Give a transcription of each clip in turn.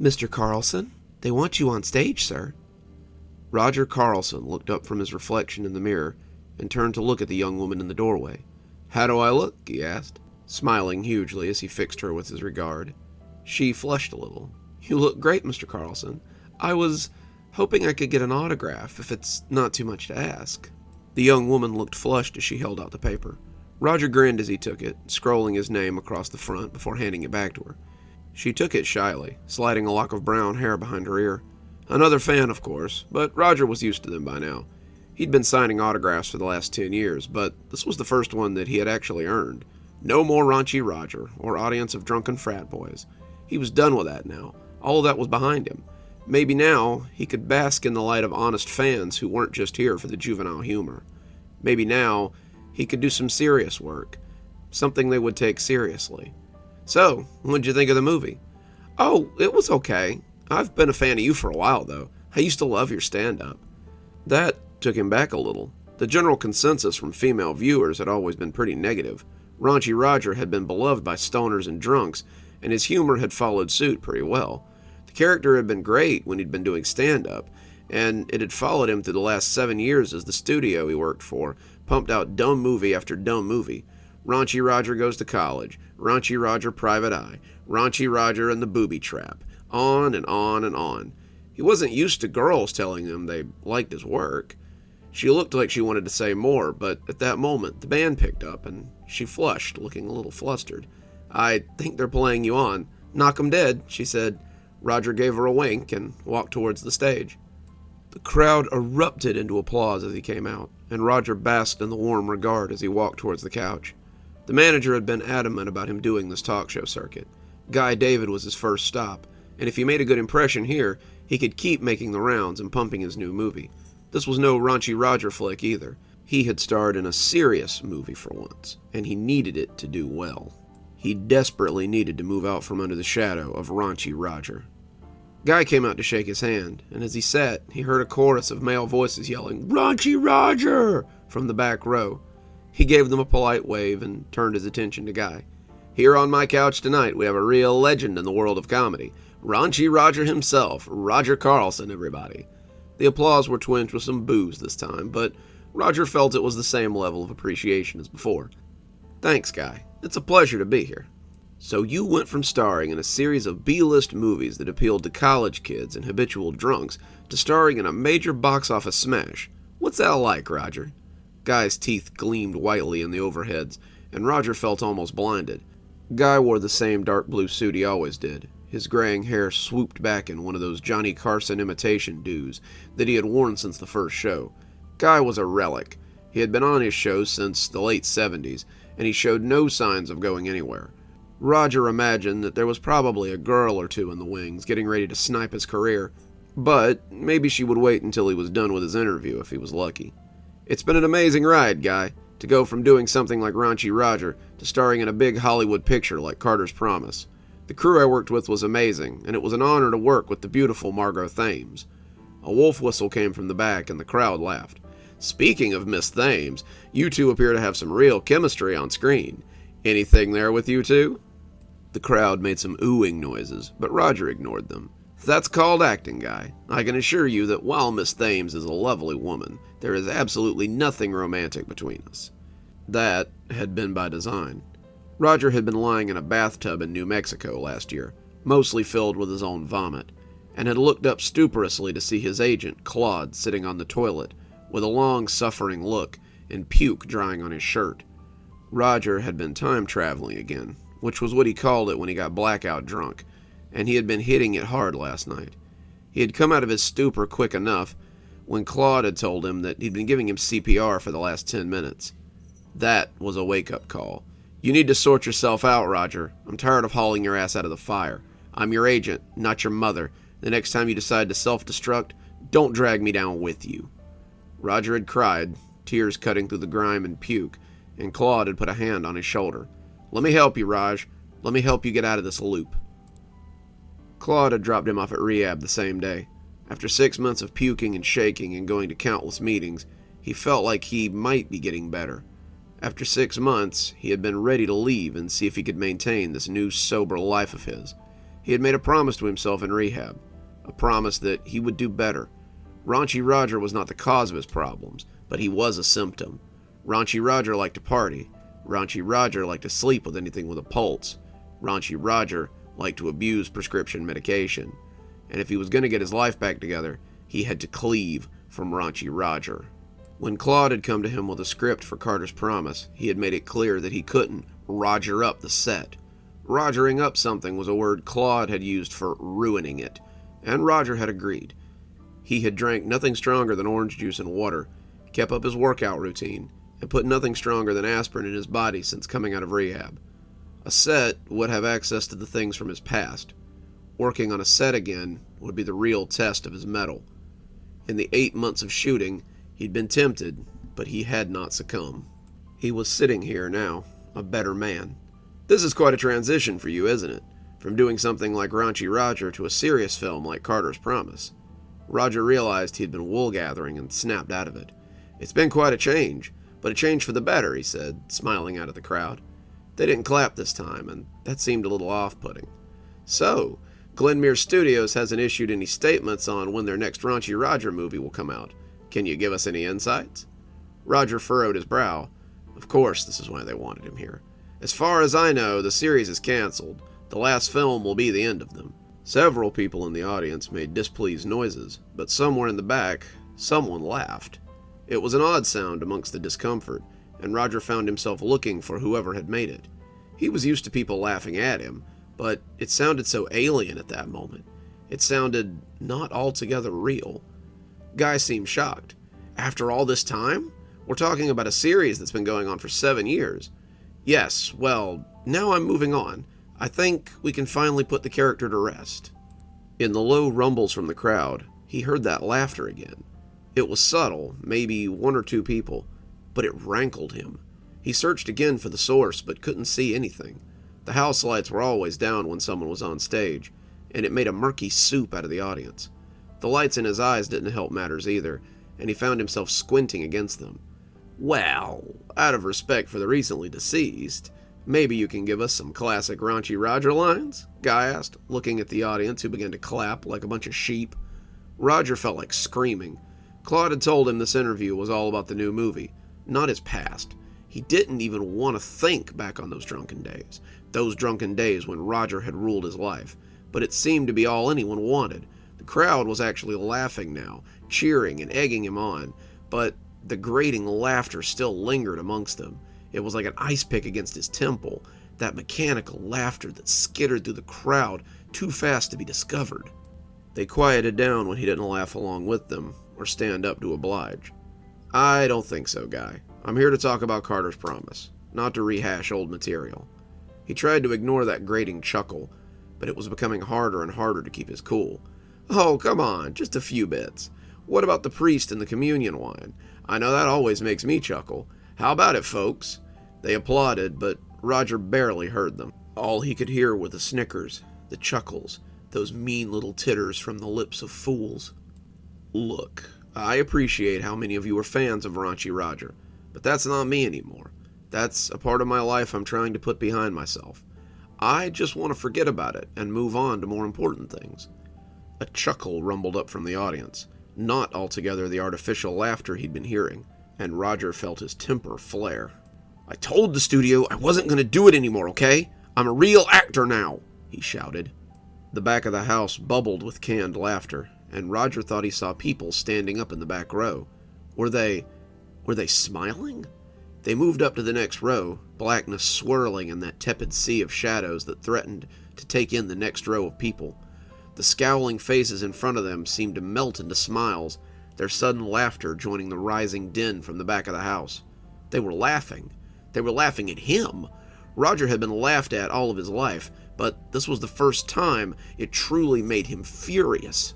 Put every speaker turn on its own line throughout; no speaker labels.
Mr. Carlson, they want you on stage, sir. Roger Carlson looked up from his reflection in the mirror and turned to look at the young woman in the doorway. How do I look? He asked, smiling hugely as he fixed her with his regard. She flushed a little. You look great, Mr. Carlson. I was hoping I could get an autograph, if it's not too much to ask. The young woman looked flushed as she held out the paper. Roger grinned as he took it, scrolling his name across the front before handing it back to her. She took it shyly, sliding a lock of brown hair behind her ear. Another fan, of course, but Roger was used to them by now. He'd been signing autographs for the last 10 years, but this was the first one that he had actually earned. No more raunchy Roger, or audience of drunken frat boys. He was done with that now. All of that was behind him. Maybe now he could bask in the light of honest fans who weren't just here for the juvenile humor. Maybe now he could do some serious work, something they would take seriously. So, what'd you think of the movie? Oh, it was okay. I've been a fan of you for a while, though. I used to love your stand-up. That took him back a little. The general consensus from female viewers had always been pretty negative. Raunchy Roger had been beloved by stoners and drunks, and his humor had followed suit pretty well. The character had been great when he'd been doing stand-up, and it had followed him through the last 7 years as the studio he worked for pumped out dumb movie after dumb movie. Raunchy Roger Goes to College, Raunchy Roger Private Eye, Raunchy Roger and the Booby Trap, on and on and on. He wasn't used to girls telling him they liked his work. She looked like she wanted to say more, but at that moment the band picked up and she flushed, looking a little flustered. I think they're playing you on. Knock 'em dead, she said. Roger gave her a wink and walked towards the stage. The crowd erupted into applause as he came out, and Roger basked in the warm regard as he walked towards the couch. The manager had been adamant about him doing this talk show circuit. Guy David was his first stop, and if he made a good impression here, he could keep making the rounds and pumping his new movie. This was no Raunchy Roger flick either. He had starred in a serious movie for once, and he needed it to do well. He desperately needed to move out from under the shadow of Raunchy Roger. Guy came out to shake his hand, and as he sat, he heard a chorus of male voices yelling, "Raunchy Roger!" from the back row. He gave them a polite wave and turned his attention to Guy. Here on my couch tonight, we have a real legend in the world of comedy. Raunchy Roger himself, Roger Carlson, everybody. The applause were twinged with some boos this time, but Roger felt it was the same level of appreciation as before. Thanks, Guy. It's a pleasure to be here. So you went from starring in a series of B-list movies that appealed to college kids and habitual drunks to starring in a major box office smash. What's that like, Roger? Guy's teeth gleamed whitely in the overheads, and Roger felt almost blinded. Guy wore the same dark blue suit he always did. His graying hair swooped back in one of those Johnny Carson imitation doos that he had worn since the first show. Guy was a relic. He had been on his show since the late 70s, and he showed no signs of going anywhere. Roger imagined that there was probably a girl or two in the wings getting ready to snipe his career, but maybe she would wait until he was done with his interview if he was lucky. It's been an amazing ride, Guy, to go from doing something like Raunchy Roger to starring in a big Hollywood picture like Carter's Promise. The crew I worked with was amazing, and it was an honor to work with the beautiful Margot Thames. A wolf whistle came from the back, and the crowd laughed. Speaking of Miss Thames, you two appear to have some real chemistry on screen. Anything there with you two? The crowd made some oohing noises, but Roger ignored them. That's called acting, Guy. I can assure you that while Miss Thames is a lovely woman, there is absolutely nothing romantic between us. That had been by design. Roger had been lying in a bathtub in New Mexico last year, mostly filled with his own vomit, and had looked up stuporously to see his agent, Claude, sitting on the toilet, with a long, suffering look and puke drying on his shirt. Roger had been time-traveling again, which was what he called it when he got blackout drunk, and he had been hitting it hard last night. He had come out of his stupor quick enough when Claude had told him that he'd been giving him CPR for the last 10 minutes. That was a wake-up call. You need to sort yourself out, Roger. I'm tired of hauling your ass out of the fire. I'm your agent, not your mother. The next time you decide to self-destruct, don't drag me down with you. Roger had cried, tears cutting through the grime and puke, and Claude had put a hand on his shoulder. Let me help you, Raj. Let me help you get out of this loop. Claude had dropped him off at rehab the same day. After 6 months of puking and shaking and going to countless meetings, he felt like he might be getting better. After 6 months, he had been ready to leave and see if he could maintain this new sober life of his. He had made a promise to himself in rehab, a promise that he would do better. Raunchy Roger was not the cause of his problems, but he was a symptom. Raunchy Roger liked to party. Raunchy Roger liked to sleep with anything with a pulse. Raunchy Roger liked to abuse prescription medication. And if he was going to get his life back together, he had to cleave from Raunchy Roger. When Claude had come to him with a script for Carter's Promise, he had made it clear that he couldn't Roger up the set. Rogering up something was a word Claude had used for ruining it, and Roger had agreed. He had drank nothing stronger than orange juice and water, kept up his workout routine, and put nothing stronger than aspirin in his body since coming out of rehab. A set would have access to the things from his past. Working on a set again would be the real test of his mettle. In the 8 months of shooting, he'd been tempted, but he had not succumbed. He was sitting here now, a better man. This is quite a transition for you, isn't it? From doing something like Raunchy Roger to a serious film like Carter's Promise. Roger realized he'd been wool-gathering and snapped out of it. It's been quite a change, but a change for the better, he said, smiling out at the crowd. They didn't clap this time, and that seemed a little off-putting. So, Glenmere Studios hasn't issued any statements on when their next Raunchy Roger movie will come out. Can you give us any insights? Roger furrowed his brow. Of course, this is why they wanted him here. As far as I know, the series is canceled. The last film will be the end of them. Several people in the audience made displeased noises, but somewhere in the back, someone laughed. It was an odd sound amongst the discomfort, and Roger found himself looking for whoever had made it. He was used to people laughing at him, but it sounded so alien at that moment. It sounded not altogether real. Guy seemed shocked. After all this time? We're talking about a series that's been going on for 7 years. Yes, well, now I'm moving on. I think we can finally put the character to rest. In the low rumbles from the crowd, he heard that laughter again. It was subtle, maybe 1 or 2 people, but it rankled him. He searched again for the source, but couldn't see anything. The house lights were always down when someone was on stage, and it made a murky soup out of the audience. The lights in his eyes didn't help matters either, and he found himself squinting against them. Well, out of respect for the recently deceased, maybe you can give us some classic Raunchy Roger lines? Guy asked, looking at the audience who began to clap like a bunch of sheep. Roger felt like screaming. Claude had told him this interview was all about the new movie, not his past. He didn't even want to think back on those drunken days when Roger had ruled his life, but it seemed to be all anyone wanted. The crowd was actually laughing now, cheering and egging him on, but the grating laughter still lingered amongst them. It was like an ice pick against his temple, that mechanical laughter that skittered through the crowd too fast to be discovered. They quieted down when he didn't laugh along with them, or stand up to oblige. I don't think so, Guy. I'm here to talk about Carter's Promise, not to rehash old material. He tried to ignore that grating chuckle, but it was becoming harder and harder to keep his cool. Oh, come on, just a few bits. What about the priest and the communion wine? I know that always makes me chuckle. How about it, folks? They applauded, but Roger barely heard them. All he could hear were the snickers, the chuckles, those mean little titters from the lips of fools. Look, I appreciate how many of you are fans of Raunchy Roger, but that's not me anymore. That's a part of my life I'm trying to put behind myself. I just want to forget about it and move on to more important things. A chuckle rumbled up from the audience, not altogether the artificial laughter he'd been hearing, and Roger felt his temper flare. I told the studio I wasn't going to do it anymore, okay? I'm a real actor now, he shouted. The back of the house bubbled with canned laughter, and Roger thought he saw people standing up in the back row. Were they smiling? They moved up to the next row, blackness swirling in that tepid sea of shadows that threatened to take in the next row of people. The scowling faces in front of them seemed to melt into smiles, their sudden laughter joining the rising din from the back of the house. They were laughing. They were laughing at him. Roger had been laughed at all of his life, but this was the first time it truly made him furious.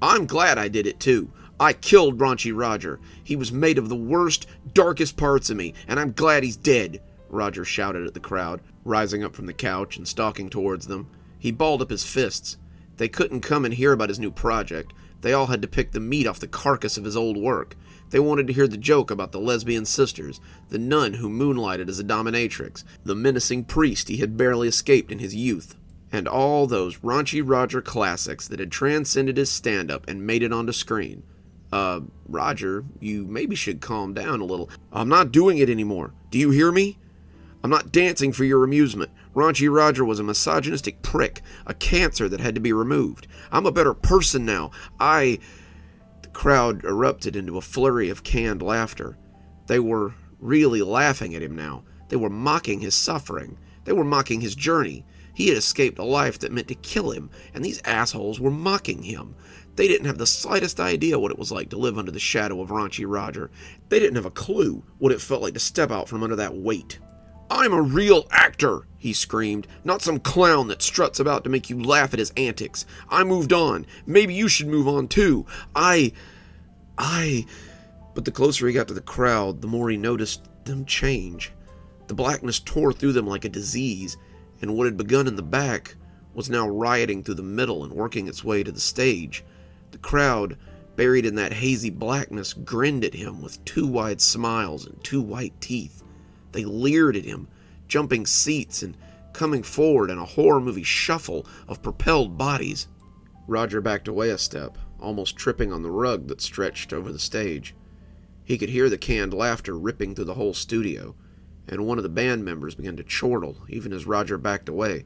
I'm glad I did it too. I killed Raunchy Roger. He was made of the worst, darkest parts of me, and I'm glad he's dead, Roger shouted at the crowd, rising up from the couch and stalking towards them. He balled up his fists. They couldn't come and hear about his new project. They all had to pick the meat off the carcass of his old work. They wanted to hear the joke about the lesbian sisters, the nun who moonlighted as a dominatrix, the menacing priest he had barely escaped in his youth. and all those Raunchy Roger classics that had transcended his stand-up and made it onto screen. Roger, you maybe should calm down a little. I'm not doing it anymore. Do you hear me? I'm not dancing for your amusement. Raunchy Roger was a misogynistic prick, a cancer that had to be removed. I'm a better person now. The crowd erupted into a flurry of canned laughter. They were really laughing at him now. They were mocking his suffering. They were mocking his journey. He had escaped a life that meant to kill him, and these assholes were mocking him. They didn't have the slightest idea what it was like to live under the shadow of Raunchy Roger. They didn't have a clue what it felt like to step out from under that weight. I'm a real actor, he screamed, not some clown that struts about to make you laugh at his antics. I moved on. Maybe you should move on too. But the closer he got to the crowd, the more he noticed them change. The blackness tore through them like a disease, and what had begun in the back was now rioting through the middle and working its way to the stage. The crowd, buried in that hazy blackness, grinned at him with two wide smiles and two white teeth. They leered at him, jumping seats and coming forward in a horror movie shuffle of propelled bodies. Roger backed away a step, almost tripping on the rug that stretched over the stage. He could hear the canned laughter ripping through the whole studio, and one of the band members began to chortle even as Roger backed away.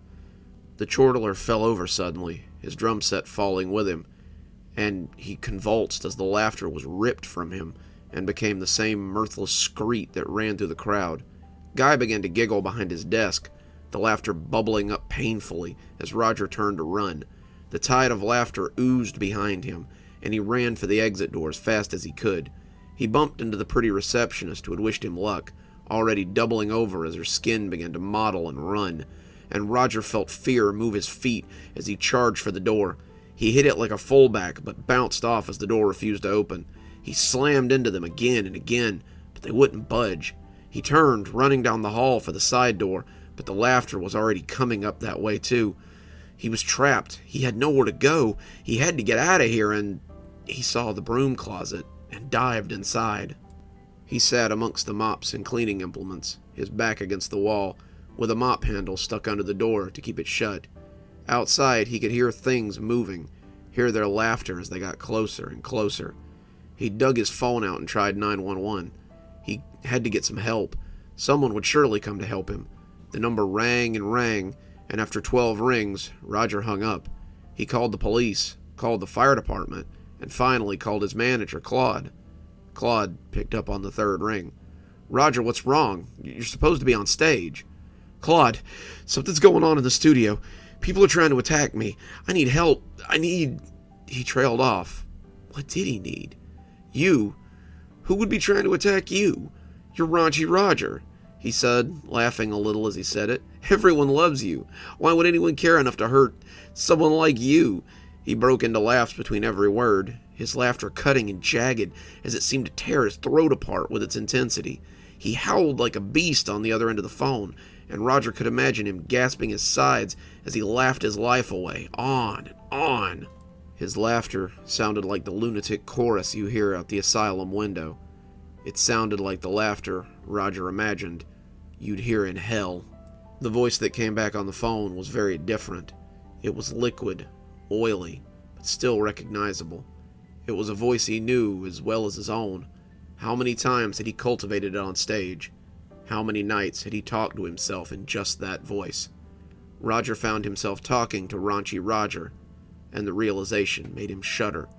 The chortler fell over suddenly, his drum set falling with him, and he convulsed as the laughter was ripped from him and became the same mirthless screech that ran through the crowd. Guy began to giggle behind his desk, the laughter bubbling up painfully as Roger turned to run. The tide of laughter oozed behind him, and he ran for the exit door as fast as he could. He bumped into the pretty receptionist who had wished him luck, already doubling over as her skin began to mottle and run, and Roger felt fear move his feet as he charged for the door. He hit it like a fullback, but bounced off as the door refused to open. He slammed into them again and again, but they wouldn't budge. He turned, running down the hall for the side door, but the laughter was already coming up that way too. He was trapped. He had nowhere to go. He had to get out of here, and he saw the broom closet and dived inside. He sat amongst the mops and cleaning implements, his back against the wall, with a mop handle stuck under the door to keep it shut. Outside, he could hear things moving, hear their laughter as they got closer and closer. He dug his phone out and tried 911. He had to get some help. Someone would surely come to help him. The number rang, and after 12 rings, Roger hung up. He called the police, called the fire department, and finally called his manager, Claude. Claude picked up on the third ring. Roger, what's wrong? You're supposed to be on stage. Claude, something's going on in the studio. People are trying to attack me. I need help. He trailed off. What did he need? You? Who would be trying to attack you? You're Raunchy Roger, he said, laughing a little as he said it. Everyone loves you. Why would anyone care enough to hurt someone like you? He broke into laughs between every word, his laughter cutting and jagged as it seemed to tear his throat apart with its intensity. He howled like a beast on the other end of the phone, and Roger could imagine him gasping his sides as he laughed his life away, on and on. His laughter sounded like the lunatic chorus you hear out the asylum window. It sounded like the laughter Roger imagined you'd hear in hell. The voice that came back on the phone was very different. It was liquid, oily, but still recognizable. It was a voice he knew as well as his own. How many times had he cultivated it on stage? How many nights had he talked to himself in just that voice? Roger found himself talking to Raunchy Roger, and the realization made him shudder.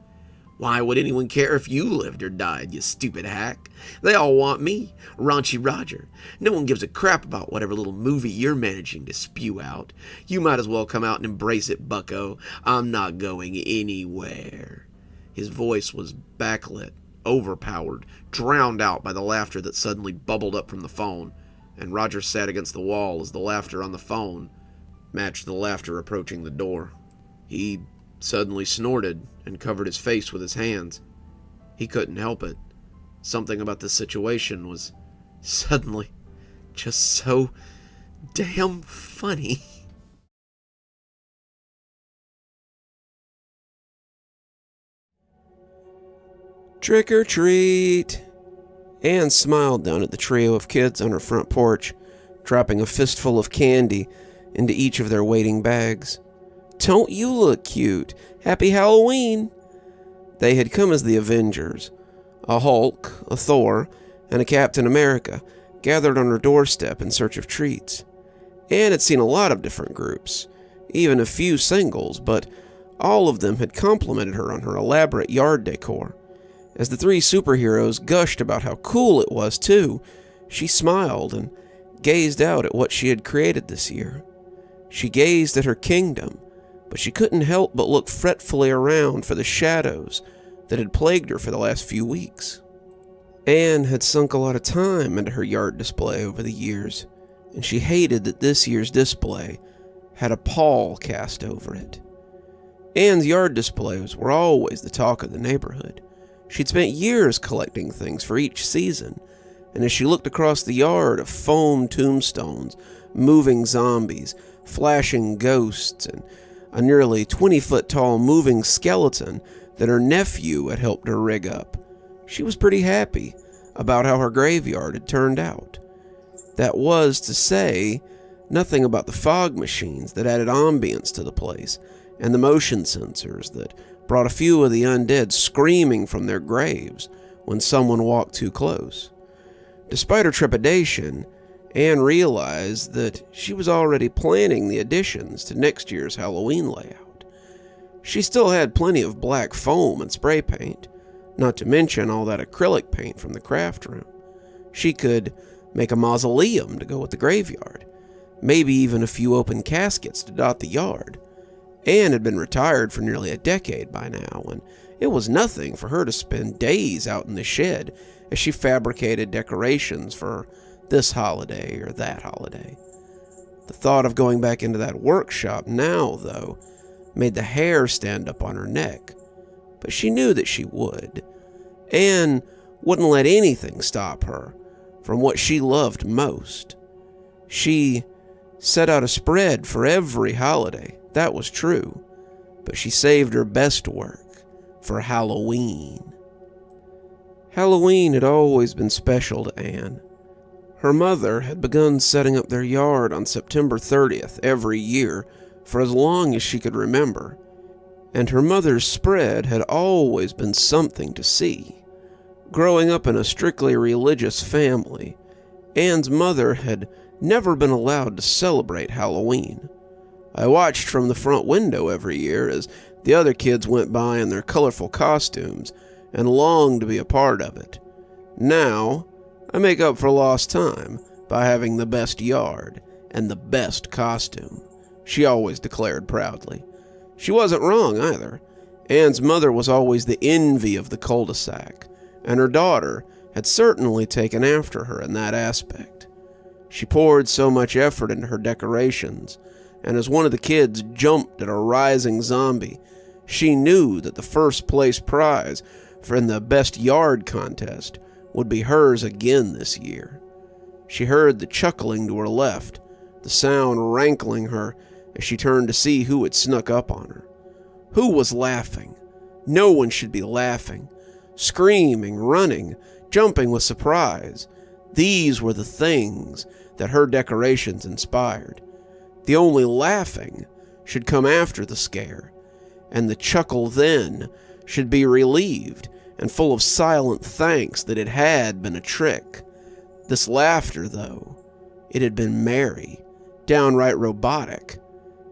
Why would anyone care if you lived or died, you stupid hack? They all want me, Raunchy Roger. No one gives a crap about whatever little movie you're managing to spew out. You might as well come out and embrace it, bucko. I'm not going anywhere. His voice was backlit, overpowered, drowned out by the laughter that suddenly bubbled up from the phone, and Roger sat against the wall as the laughter on the phone matched the laughter approaching the door. He suddenly snorted and covered his face with his hands. He couldn't help it. Something about this situation was suddenly just so damn funny. Trick or treat! Anne smiled down at the trio of kids on her front porch, dropping a fistful of candy into each of their waiting bags. "Don't you look cute? Happy Halloween!" They had come as the Avengers. A Hulk, a Thor, and a Captain America gathered on her doorstep in search of treats. Anne had seen a lot of different groups, even a few singles, but all of them had complimented her on her elaborate yard decor. As the three superheroes gushed about how cool it was, too, she smiled and gazed out at what she had created this year. She gazed at her kingdom, but she couldn't help but look fretfully around for the shadows that had plagued her for the last few weeks. Anne had sunk a lot of time into her yard display over the years, and she hated that this year's display had a pall cast over it. Anne's yard displays were always the talk of the neighborhood. She'd spent years collecting things for each season, and as she looked across the yard of foam tombstones, moving zombies, flashing ghosts, and a nearly 20-foot-tall moving skeleton that her nephew had helped her rig up, she was pretty happy about how her graveyard had turned out. That was to say, nothing about the fog machines that added ambience to the place, and the motion sensors that brought a few of the undead screaming from their graves when someone walked too close. Despite her trepidation, Anne realized that she was already planning the additions to next year's Halloween layout. She still had plenty of black foam and spray paint, not to mention all that acrylic paint from the craft room. She could make a mausoleum to go with the graveyard, maybe even a few open caskets to dot the yard. Anne had been retired for nearly a decade by now, and it was nothing for her to spend days out in the shed as she fabricated decorations for this holiday or that holiday. The thought of going back into that workshop now, though, made the hair stand up on her neck. But she knew that she would. Anne wouldn't let anything stop her from what she loved most. She set out a spread for every holiday, that was true, but she saved her best work for Halloween. Halloween had always been special to Anne. Her mother had begun setting up their yard on September 30th every year for as long as she could remember, and her mother's spread had always been something to see. Growing up in a strictly religious family, Anne's mother had never been allowed to celebrate Halloween. I watched from the front window every year as the other kids went by in their colorful costumes and longed to be a part of it. Now, I make up for lost time by having the best yard and the best costume, she always declared proudly. She wasn't wrong either. Anne's mother was always the envy of the cul-de-sac, and her daughter had certainly taken after her in that aspect. She poured so much effort into her decorations, and as one of the kids jumped at a rising zombie, she knew that the first place prize for the best yard contest would be hers again this year. She heard the chuckling to her left, the sound rankling her as she turned to see who had snuck up on her. Who was laughing? No one should be laughing. Screaming, running, jumping with surprise. These were the things that her decorations inspired. The only laughing should come after the scare, and the chuckle then should be relieved and full of silent thanks that it had been a trick. This laughter, though, it had been merry, downright robotic,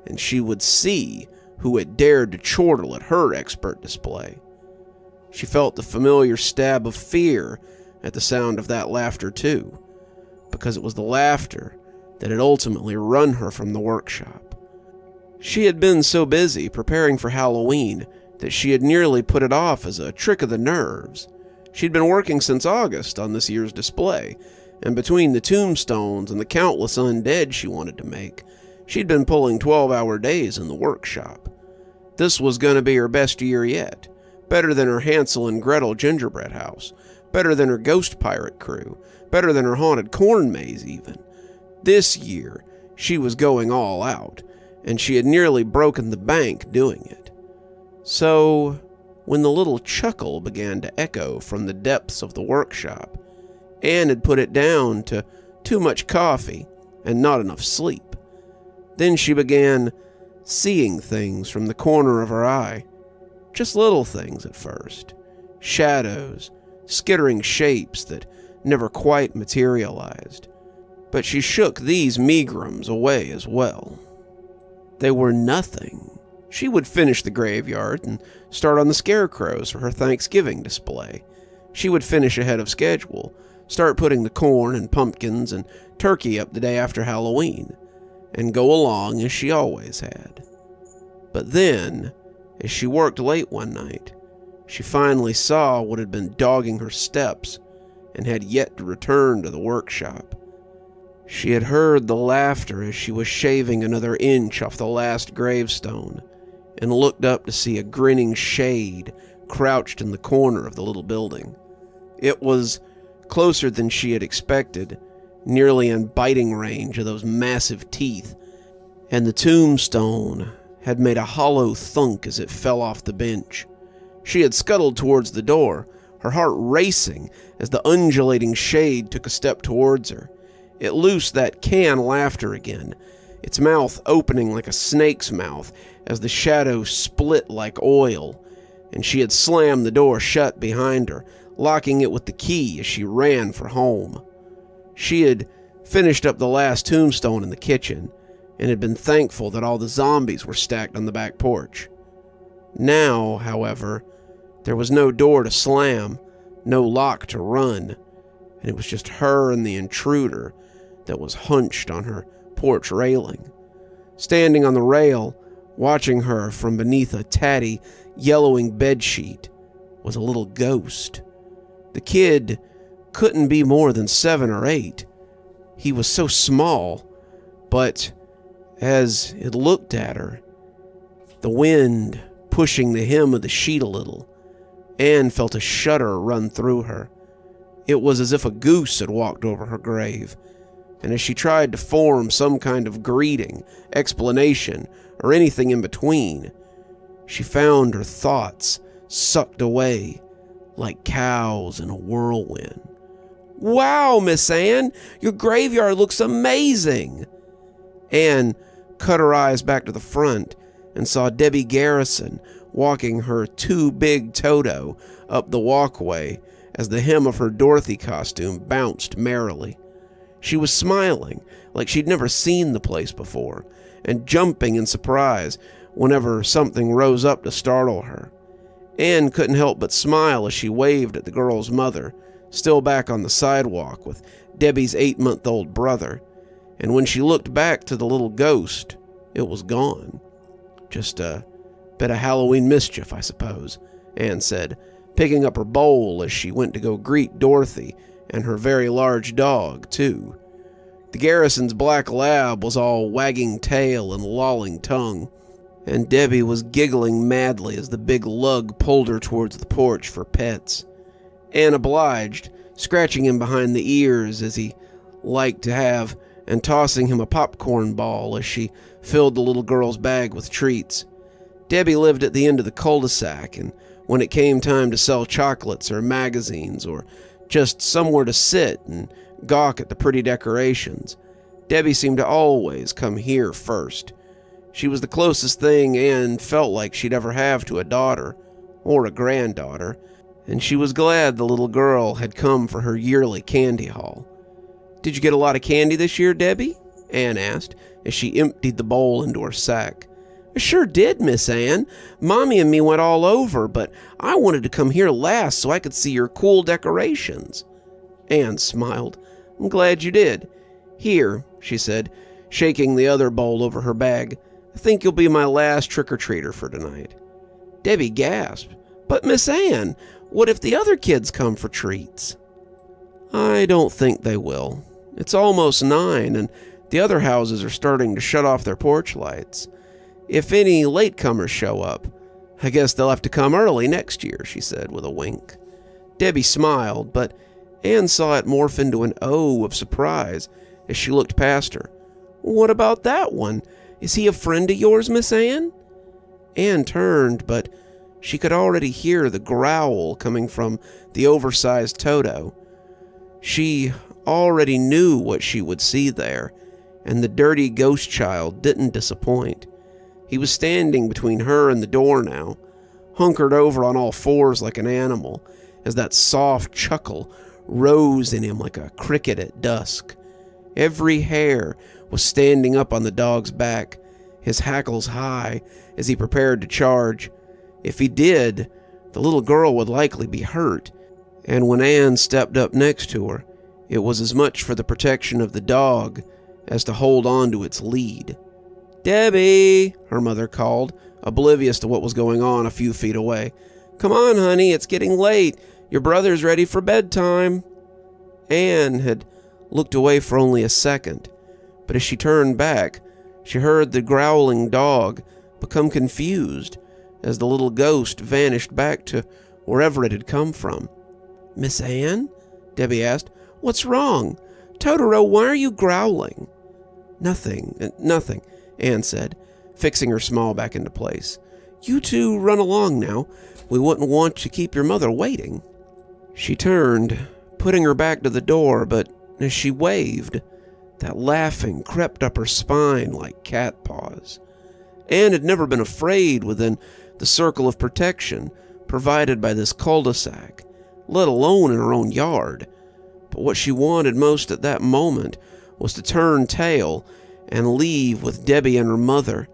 and she would see who had dared to chortle at her expert display. She felt the familiar stab of fear at the sound of that laughter too, because it was the laughter that had ultimately run her from the workshop. She had been so busy preparing for Halloween that she had nearly put it off as a trick of the nerves. She'd been working since August on this year's display, and between the tombstones and the countless undead she wanted to make, she'd been pulling 12-hour days in the workshop. This was going to be her best year yet, better than her Hansel and Gretel gingerbread house, better than her ghost pirate crew, better than her haunted corn maze even. This year, she was going all out, and she had nearly broken the bank doing it. So, when the little chuckle began to echo from the depths of the workshop, Anne had put it down to too much coffee and not enough sleep. Then she began seeing things from the corner of her eye. Just little things at first. Shadows, skittering shapes that never quite materialized. But she shook these megrims away as well. They were nothing. She would finish the graveyard and start on the scarecrows for her Thanksgiving display. She would finish ahead of schedule, start putting the corn and pumpkins and turkey up the day after Halloween, and go along as she always had. But then, as she worked late one night, she finally saw what had been dogging her steps and had yet to return to the workshop. She had heard the laughter as she was shaving another inch off the last gravestone, and looked up to see a grinning shade crouched in the corner of the little building. It was closer than she had expected, nearly in biting range of those massive teeth, and the tombstone had made a hollow thunk as it fell off the bench. She had scuttled towards the door, her heart racing as the undulating shade took a step towards her. It loosed that canned laughter again, its mouth opening like a snake's mouth as the shadow split like oil, and she had slammed the door shut behind her, locking it with the key as she ran for home. She had finished up the last tombstone in the kitchen, and had been thankful that all the zombies were stacked on the back porch. Now, however, there was no door to slam, no lock to run, and it was just her and the intruder that was hunched on her porch railing. Standing on the rail, watching her from beneath a tatty, yellowing bedsheet, was a little ghost. The kid couldn't be more than 7 or 8. He was so small, but as it looked at her, the wind pushing the hem of the sheet a little, Anne felt a shudder run through her. It was as if a goose had walked over her grave, and as she tried to form some kind of greeting, explanation, or anything in between, she found her thoughts sucked away like cows in a whirlwind. "Wow, Miss Anne, your graveyard looks amazing!" Anne cut her eyes back to the front and saw Debbie Garrison walking her too big Toto up the walkway as the hem of her Dorothy costume bounced merrily. She was smiling like she'd never seen the place before, and jumping in surprise whenever something rose up to startle her. Anne couldn't help but smile as she waved at the girl's mother, still back on the sidewalk with Debbie's 8-month-old brother, and when she looked back to the little ghost, it was gone. "Just a bit of Halloween mischief, I suppose," Anne said, picking up her bowl as she went to go greet Dorothy and her very large dog, too. The Garrison's black lab was all wagging tail and lolling tongue, and Debbie was giggling madly as the big lug pulled her towards the porch for pets. Anne obliged, scratching him behind the ears as he liked to have, and tossing him a popcorn ball as she filled the little girl's bag with treats. Debbie lived at the end of the cul-de-sac, and when it came time to sell chocolates or magazines or just somewhere to sit and gawk at the pretty decorations, Debbie seemed to always come here first. She was the closest thing Anne felt like she'd ever have to a daughter, or a granddaughter, and she was glad the little girl had come for her yearly candy haul. "Did you get a lot of candy this year, Debbie?" Anne asked, as she emptied the bowl into her sack. "I sure did, Miss Anne. Mommy and me went all over, but I wanted to come here last so I could see your cool decorations." Anne smiled. "I'm glad you did. Here," she said, shaking the other bowl over her bag. "I think you'll be my last trick-or-treater for tonight." Debbie gasped. "But Miss Anne, what if the other kids come for treats?" "I don't think they will. It's almost 9, and the other houses are starting to shut off their porch lights. If any latecomers show up, I guess they'll have to come early next year," she said with a wink. Debbie smiled, but Anne saw it morph into an O of surprise as she looked past her. "What about that one? Is he a friend of yours, Miss Anne?" Anne turned, but she could already hear the growl coming from the oversized Toto. She already knew what she would see there. And the dirty ghost child didn't disappoint. He was standing between her and the door now, hunkered over on all fours like an animal, as that soft chuckle rose in him like a cricket at dusk. Every hair was standing up on the dog's back, his hackles high as he prepared to charge. If he did, the little girl would likely be hurt, and when Anne stepped up next to her, it was as much for the protection of the dog as to hold on to its lead. "Debbie," her mother called, oblivious to what was going on a few feet away. "Come on, honey, it's getting late. Your brother's ready for bedtime." Anne had looked away for only a second, but as she turned back, she heard the growling dog become confused as the little ghost vanished back to wherever it had come from. "Miss Anne?" Debbie asked. "What's wrong? Totoro, why are you growling?" Nothing, Anne said, fixing her smile back into place. "You two run along now. We wouldn't want to keep your mother waiting." She turned, putting her back to the door, but as she waved, that laughing crept up her spine like cat paws. Anne had never been afraid within the circle of protection provided by this cul-de-sac, let alone in her own yard. But what she wanted most at that moment was to turn tail and leave with Debbie and her mother.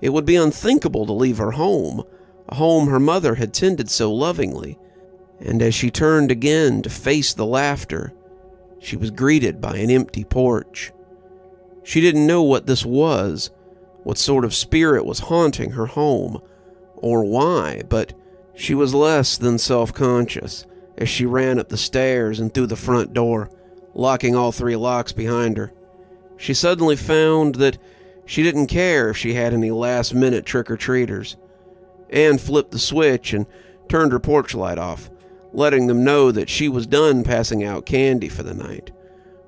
It would be unthinkable to leave her home, a home her mother had tended so lovingly. And as she turned again to face the laughter, she was greeted by an empty porch. She didn't know what this was, what sort of spirit was haunting her home, or why, but she was less than self-conscious as she ran up the stairs and through the front door, locking all 3 locks behind her. She suddenly found that she didn't care if she had any last-minute trick-or-treaters. Anne flipped the switch and turned her porch light off, letting them know that she was done passing out candy for the night.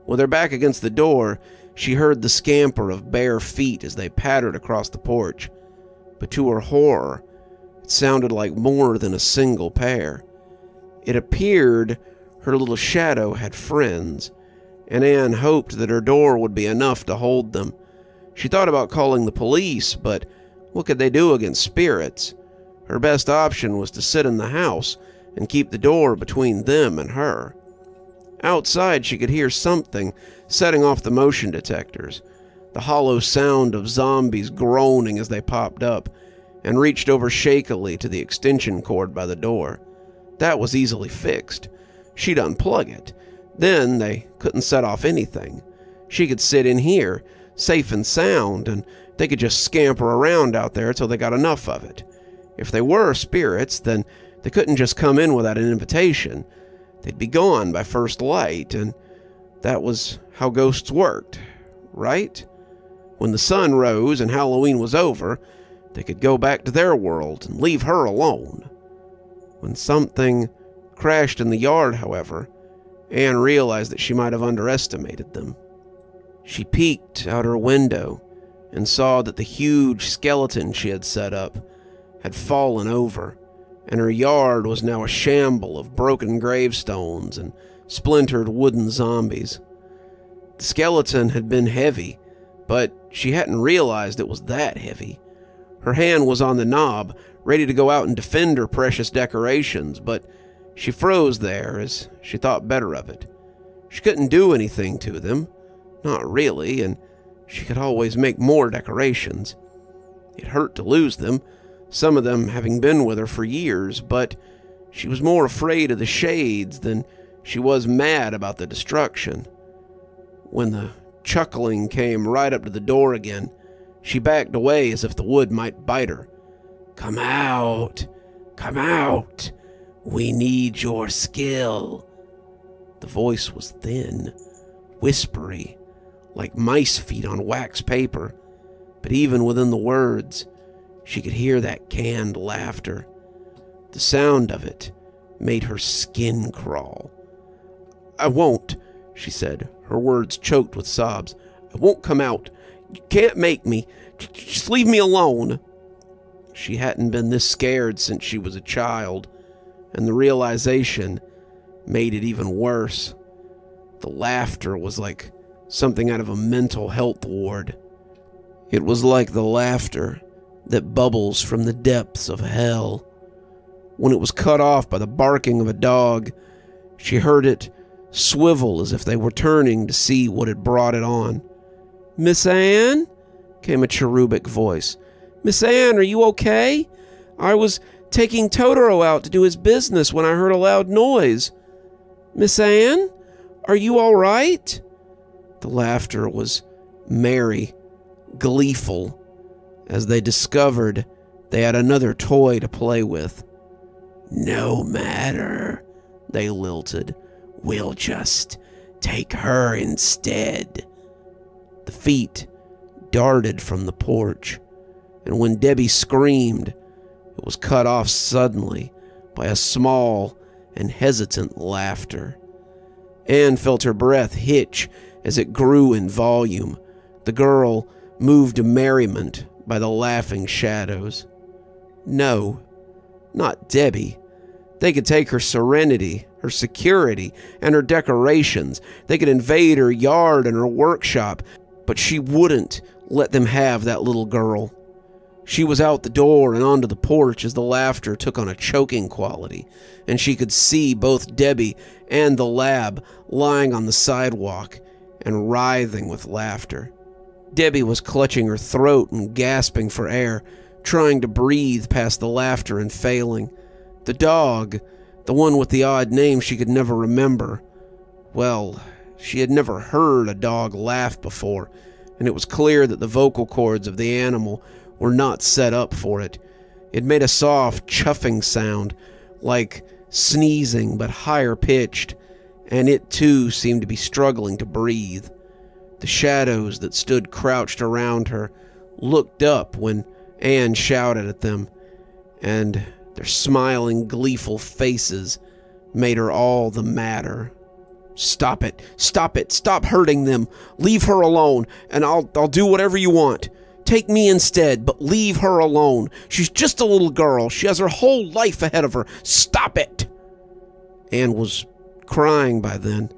With her back against the door, she heard the scamper of bare feet as they pattered across the porch. But to her horror, it sounded like more than a single pair. It appeared her little shadow had friends, and Anne hoped that her door would be enough to hold them. She thought about calling the police, but what could they do against spirits? Her best option was to sit in the house and keep the door between them and her. Outside, she could hear something setting off the motion detectors, the hollow sound of zombies groaning as they popped up, and reached over shakily to the extension cord by the door. That was easily fixed. She'd unplug it. Then they couldn't set off anything. She could sit in here, safe and sound, and they could just scamper around out there till they got enough of it. If they were spirits, then they couldn't just come in without an invitation. They'd be gone by first light, and that was how ghosts worked, right? When the sun rose and Halloween was over, they could go back to their world and leave her alone. When something crashed in the yard, however, Anne realized that she might have underestimated them. She peeked out her window and saw that the huge skeleton she had set up had fallen over, and her yard was now a shamble of broken gravestones and splintered wooden zombies. The skeleton had been heavy, but she hadn't realized it was that heavy. Her hand was on the knob, ready to go out and defend her precious decorations, but she froze there as she thought better of it. She couldn't do anything to them, not really, and she could always make more decorations. It hurt to lose them, some of them having been with her for years, but she was more afraid of the shades than she was mad about the destruction. When the chuckling came right up to the door again, she backed away as if the wood might bite her. "Come out! Come out! We need your skill." The voice was thin, whispery, like mice feet on wax paper, but even within the words, she could hear that canned laughter. The sound of it made her skin crawl. "I won't," she said, her words choked with sobs. "I won't come out. You can't make me. Just leave me alone." She hadn't been this scared since she was a child, and the realization made it even worse. The laughter was like something out of a mental health ward. It was like the laughter that bubbles from the depths of hell. When it was cut off by the barking of a dog, she heard it swivel as if they were turning to see what had brought it on. "Miss Anne?" came a cherubic voice. "Miss Anne, are you okay? I was taking Totoro out to do his business when I heard a loud noise. Miss Anne, are you all right?" The laughter was merry, gleeful, as they discovered they had another toy to play with. "No matter," they lilted. "We'll just take her instead." The feet darted from the porch, and when Debbie screamed, it was cut off suddenly by a small and hesitant laughter. Anne felt her breath hitch as it grew in volume. The girl moved to merriment by the laughing shadows. No, not Debbie. They could take her serenity, her security, and her decorations. They could invade her yard and her workshop, but she wouldn't let them have that little girl. She was out the door and onto the porch as the laughter took on a choking quality, and she could see both Debbie and the lab lying on the sidewalk and writhing with laughter. Debbie was clutching her throat and gasping for air, trying to breathe past the laughter and failing. The dog, the one with the odd name she could never remember, well, she had never heard a dog laugh before, and it was clear that the vocal cords of the animal were not set up for it. It made a soft, chuffing sound, like sneezing but higher pitched, and it too seemed to be struggling to breathe. The shadows that stood crouched around her looked up when Anne shouted at them, and their smiling, gleeful faces made her all the madder. "Stop it! Stop it! Stop hurting them! Leave her alone, and I'll do whatever you want. Take me instead, but leave her alone. She's just a little girl. She has her whole life ahead of her. Stop it!" Anne was crying by then,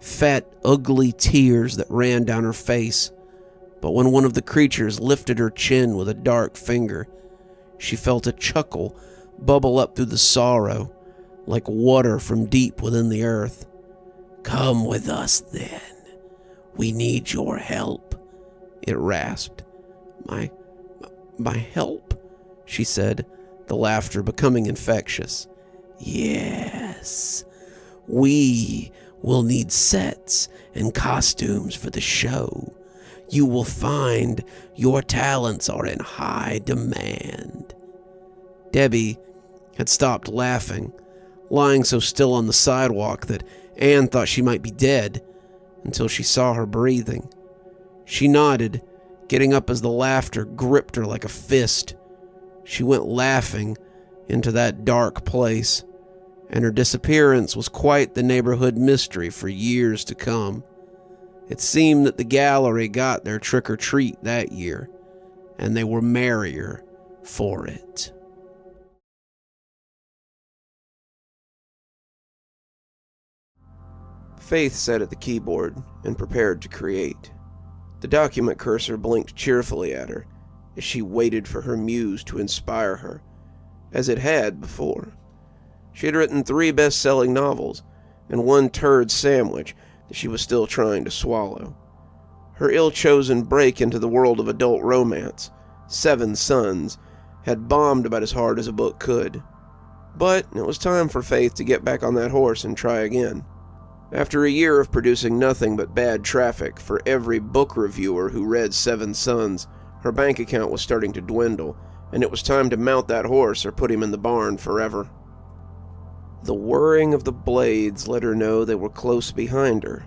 fat, ugly tears that ran down her face. But when one of the creatures lifted her chin with a dark finger, she felt a chuckle bubble up through the sorrow, like water from deep within the earth. "Come with us, then. We need your help," it rasped. My help?" she said, the laughter becoming infectious. "Yes. We will need sets and costumes for the show. You will find your talents are in high demand." Debbie had stopped laughing, lying so still on the sidewalk that Anne thought she might be dead until she saw her breathing. She nodded, getting up as the laughter gripped her like a fist. She went laughing into that dark place, and her disappearance was quite the neighborhood mystery for years to come. It seemed that the gallery got their trick-or-treat that year, and they were merrier for it. Faith sat at the keyboard and prepared to create. The document cursor blinked cheerfully at her as she waited for her muse to inspire her, as it had before. She had written 3 best-selling novels and 1 turd sandwich that she was still trying to swallow. Her ill-chosen break into the world of adult romance, 7 Sons, had bombed about as hard as a book could. But it was time for Faith to get back on that horse and try again. After a year of producing nothing but bad traffic for every book reviewer who read 7 Sons, her bank account was starting to dwindle, and it was time to mount that horse or put him in the barn forever. The whirring of the blades let her know they were close behind her.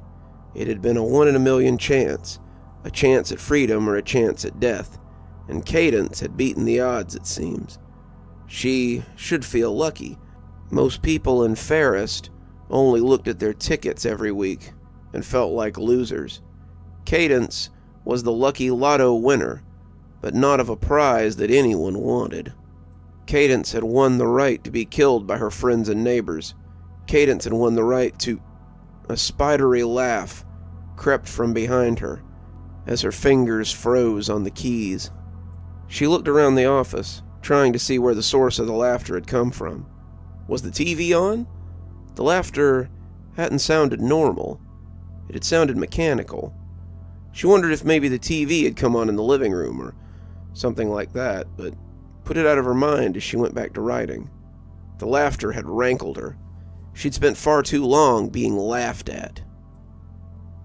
It had been a 1 in a million chance, a chance at freedom or a chance at death, and Cadence had beaten the odds, it seems. She should feel lucky. Most people in Fairest only looked at their tickets every week and felt like losers. Cadence was the lucky lotto winner, but not of a prize that anyone wanted. Cadence had won the right to be killed by her friends and neighbors. Cadence had won the right to... A spidery laugh crept from behind her as her fingers froze on the keys. She looked around the office, trying to see where the source of the laughter had come from. Was the TV on? The laughter hadn't sounded normal. It had sounded mechanical. She wondered if maybe the TV had come on in the living room or something like that, but put it out of her mind as she went back to writing. The laughter had rankled her. She'd spent far too long being laughed at.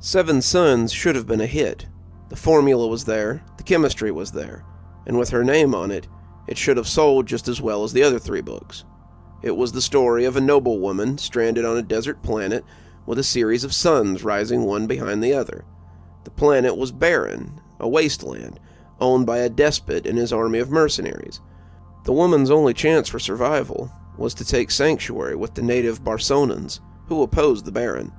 Seven Sons should have been a hit. The formula was there, the chemistry was there, and with her name on it, it should have sold just as well as the other three books. It was the story of a noble woman stranded on a desert planet with a series of suns rising one behind the other. The planet was barren, a wasteland, owned by a despot and his army of mercenaries. The woman's only chance for survival was to take sanctuary with the native Barsonans, who opposed the Baron.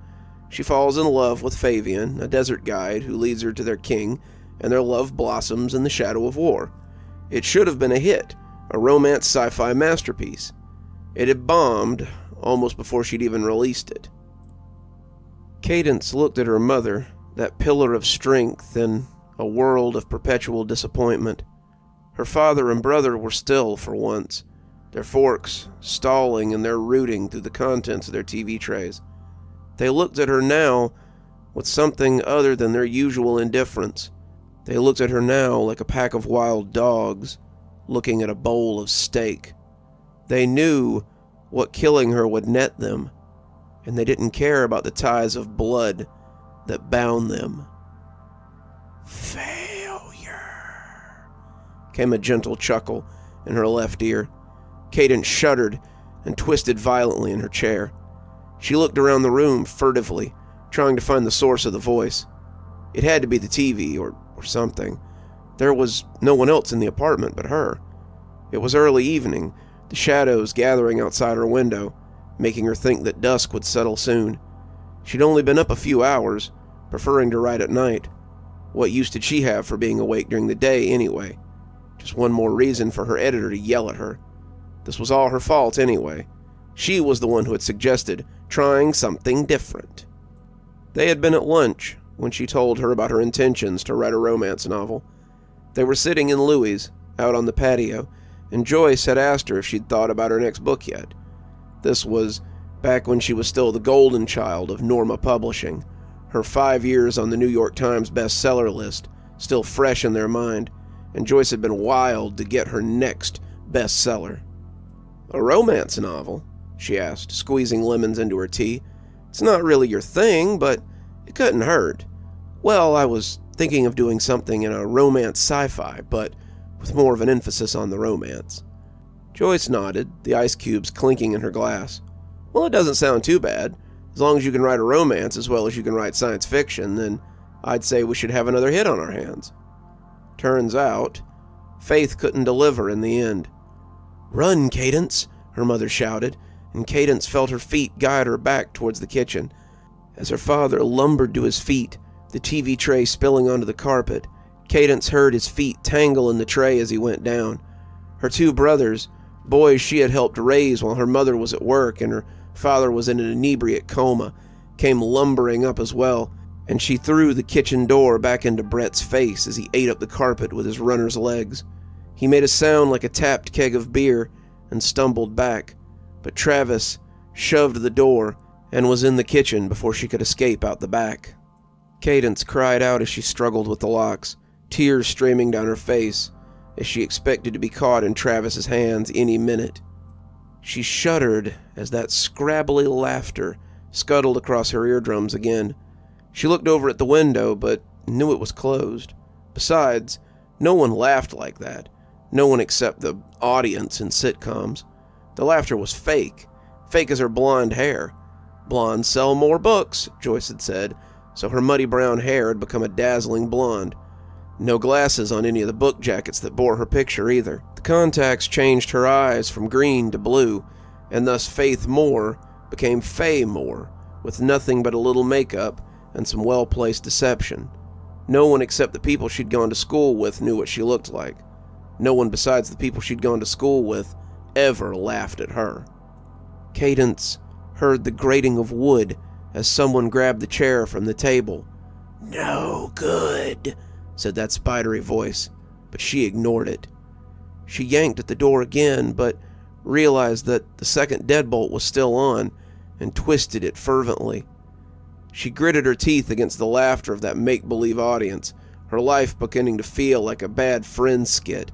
She falls in love with Fabian, a desert guide who leads her to their king, and their love blossoms in the shadow of war. It should have been a hit, a romance sci-fi masterpiece. It had bombed almost before she'd even released it. Cadence looked at her mother, that pillar of strength in a world of perpetual disappointment. Her father and brother were still for once, their forks stalling in their rooting through the contents of their TV trays. They looked at her now with something other than their usual indifference. They looked at her now like a pack of wild dogs looking at a bowl of steak. They knew what killing her would net them, and they didn't care about the ties of blood that bound them. Failure, came a gentle chuckle in her left ear. Cadence shuddered and twisted violently in her chair. She looked around the room furtively, trying to find the source of the voice. It had to be the TV or something. There was no one else in the apartment but her. It was early evening, the shadows gathering outside her window, making her think that dusk would settle soon. She'd only been up a few hours, preferring to write at night. What use did she have for being awake during the day anyway? Just one more reason for her editor to yell at her. This was all her fault anyway. She was the one who had suggested trying something different. They had been at lunch when she told her about her intentions to write a romance novel. They were sitting in Louie's, out on the patio, and Joyce had asked her if she'd thought about her next book yet. This was back when she was still the golden child of Norma Publishing, her 5 years on the New York Times bestseller list still fresh in their mind, and Joyce had been wild to get her next bestseller. "A romance novel?" she asked, squeezing lemons into her tea. "It's not really your thing, but it couldn't hurt." "Well, I was thinking of doing something in a romance sci-fi, but with more of an emphasis on the romance." Joyce nodded, the ice cubes clinking in her glass. "Well, it doesn't sound too bad. As long as you can write a romance as well as you can write science fiction, then I'd say we should have another hit on our hands." Turns out, Faith couldn't deliver in the end. "Run, Cadence!" her mother shouted, and Cadence felt her feet guide her back towards the kitchen. As her father lumbered to his feet, the TV tray spilling onto the carpet, Cadence heard his feet tangle in the tray as he went down. Her two brothers, boys she had helped raise while her mother was at work and her father was in an inebriate coma, came lumbering up as well, and she threw the kitchen door back into Brett's face as he ate up the carpet with his runner's legs. He made a sound like a tapped keg of beer and stumbled back, but Travis shoved the door and was in the kitchen before she could escape out the back. Cadence cried out as she struggled with the locks, tears streaming down her face as she expected to be caught in Travis's hands any minute. She shuddered as that scrabbly laughter scuttled across her eardrums again. She looked over at the window, but knew it was closed. Besides, no one laughed like that. No one except the audience in sitcoms. The laughter was fake. Fake as her blonde hair. Blondes sell more books, Joyce had said, so her muddy brown hair had become a dazzling blonde. No glasses on any of the book jackets that bore her picture either. The contacts changed her eyes from green to blue, and thus Faith Moore became Faye Moore, with nothing but a little makeup and some well-placed deception. No one except the people she'd gone to school with knew what she looked like. No one besides the people she'd gone to school with ever laughed at her. Cadence heard the grating of wood as someone grabbed the chair from the table. "No good," said that spidery voice, but she ignored it. She yanked at the door again, but realized that the second deadbolt was still on, and twisted it fervently. She gritted her teeth against the laughter of that make-believe audience, her life beginning to feel like a bad Friends skit.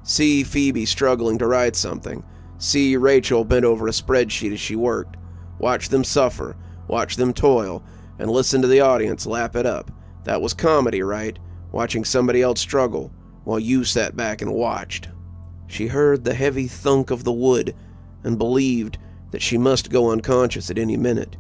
See Phoebe struggling to write something. See Rachel bent over a spreadsheet as she worked. Watch them suffer, watch them toil, and listen to the audience lap it up. That was comedy, right? Watching somebody else struggle, while you sat back and watched. She heard the heavy thunk of the wood, and believed that she must go unconscious at any minute.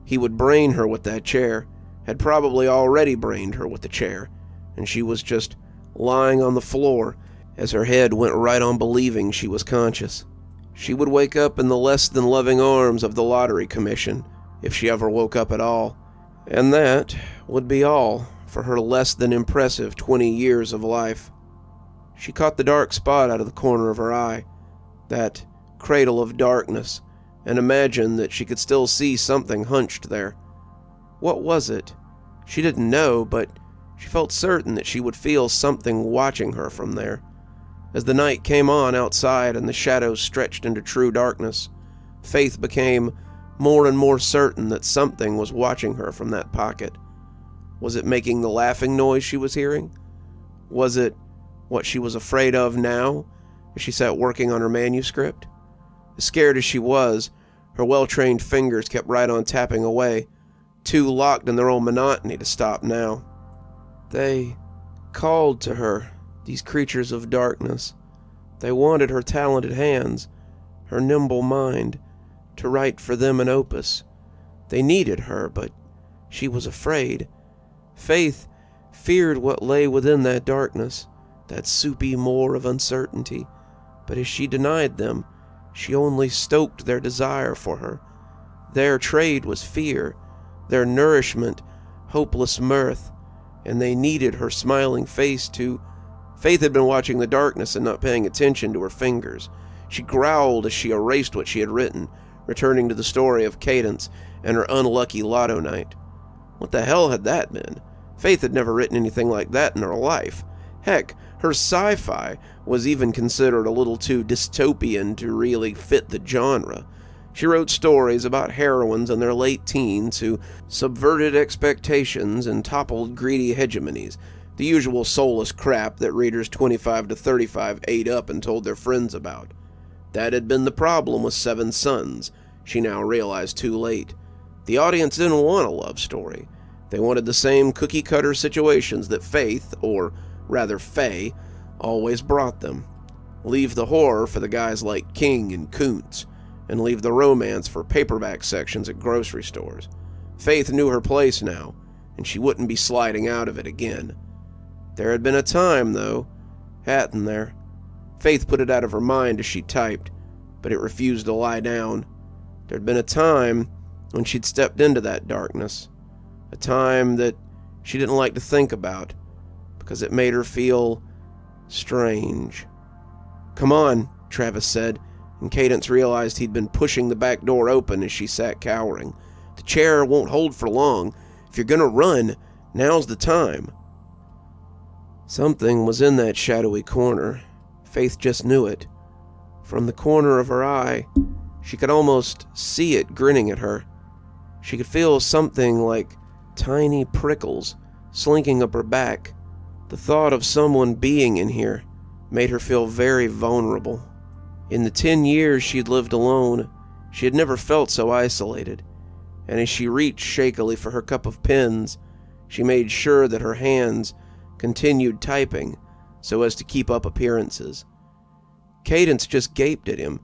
He would brain her with that chair, had probably already brained her with the chair, and she was just lying on the floor as her head went right on believing she was conscious. She would wake up in the less-than-loving arms of the Lottery Commission, if she ever woke up at all, and that would be all for her less-than-impressive 20 years of life. She caught the dark spot out of the corner of her eye, that cradle of darkness, and imagined that she could still see something hunched there. What was it? She didn't know, but she felt certain that she would feel something watching her from there. As the night came on outside and the shadows stretched into true darkness, Faith became more and more certain that something was watching her from that pocket. Was it making the laughing noise she was hearing? Was it what she was afraid of now, as she sat working on her manuscript? As scared as she was, her well-trained fingers kept right on tapping away, too locked in their own monotony to stop now. They called to her, these creatures of darkness. They wanted her talented hands, her nimble mind, to write for them an opus. They needed her, but she was afraid. Faith feared what lay within that darkness, that soupy moor of uncertainty, but as she denied them, she only stoked their desire for her. Their trade was fear, their nourishment hopeless mirth, and they needed her smiling face to... Faith had been watching the darkness and not paying attention to her fingers. She growled as she erased what she had written, returning to the story of Cadence and her unlucky lotto night. What the hell had that been? Faith had never written anything like that in her life. Heck, her sci-fi was even considered a little too dystopian to really fit the genre. She wrote stories about heroines in their late teens who subverted expectations and toppled greedy hegemonies, the usual soulless crap that readers 25 to 35 ate up and told their friends about. That had been the problem with Seven Sons, she now realized too late. The audience didn't want a love story. They wanted the same cookie-cutter situations that Faith, or rather Faye, always brought them. Leave the horror for the guys like King and Kuntz, and leave the romance for paperback sections at grocery stores. Faith knew her place now, and she wouldn't be sliding out of it again. There had been a time, though, hadn't there? Faith put it out of her mind as she typed, but it refused to lie down. There'd been a time when she'd stepped into that darkness, a time that she didn't like to think about, because it made her feel strange. "Come on," Travis said, and Cadence realized he'd been pushing the back door open as she sat cowering. "The chair won't hold for long. If you're gonna run, now's the time." Something was in that shadowy corner. Faith just knew it. From the corner of her eye, she could almost see it grinning at her. She could feel something like tiny prickles slinking up her back. The thought of someone being in here made her feel very vulnerable. In the 10 years she'd lived alone, she had never felt so isolated, and as she reached shakily for her cup of pens, she made sure that her hands continued typing so as to keep up appearances. Cadence just gaped at him,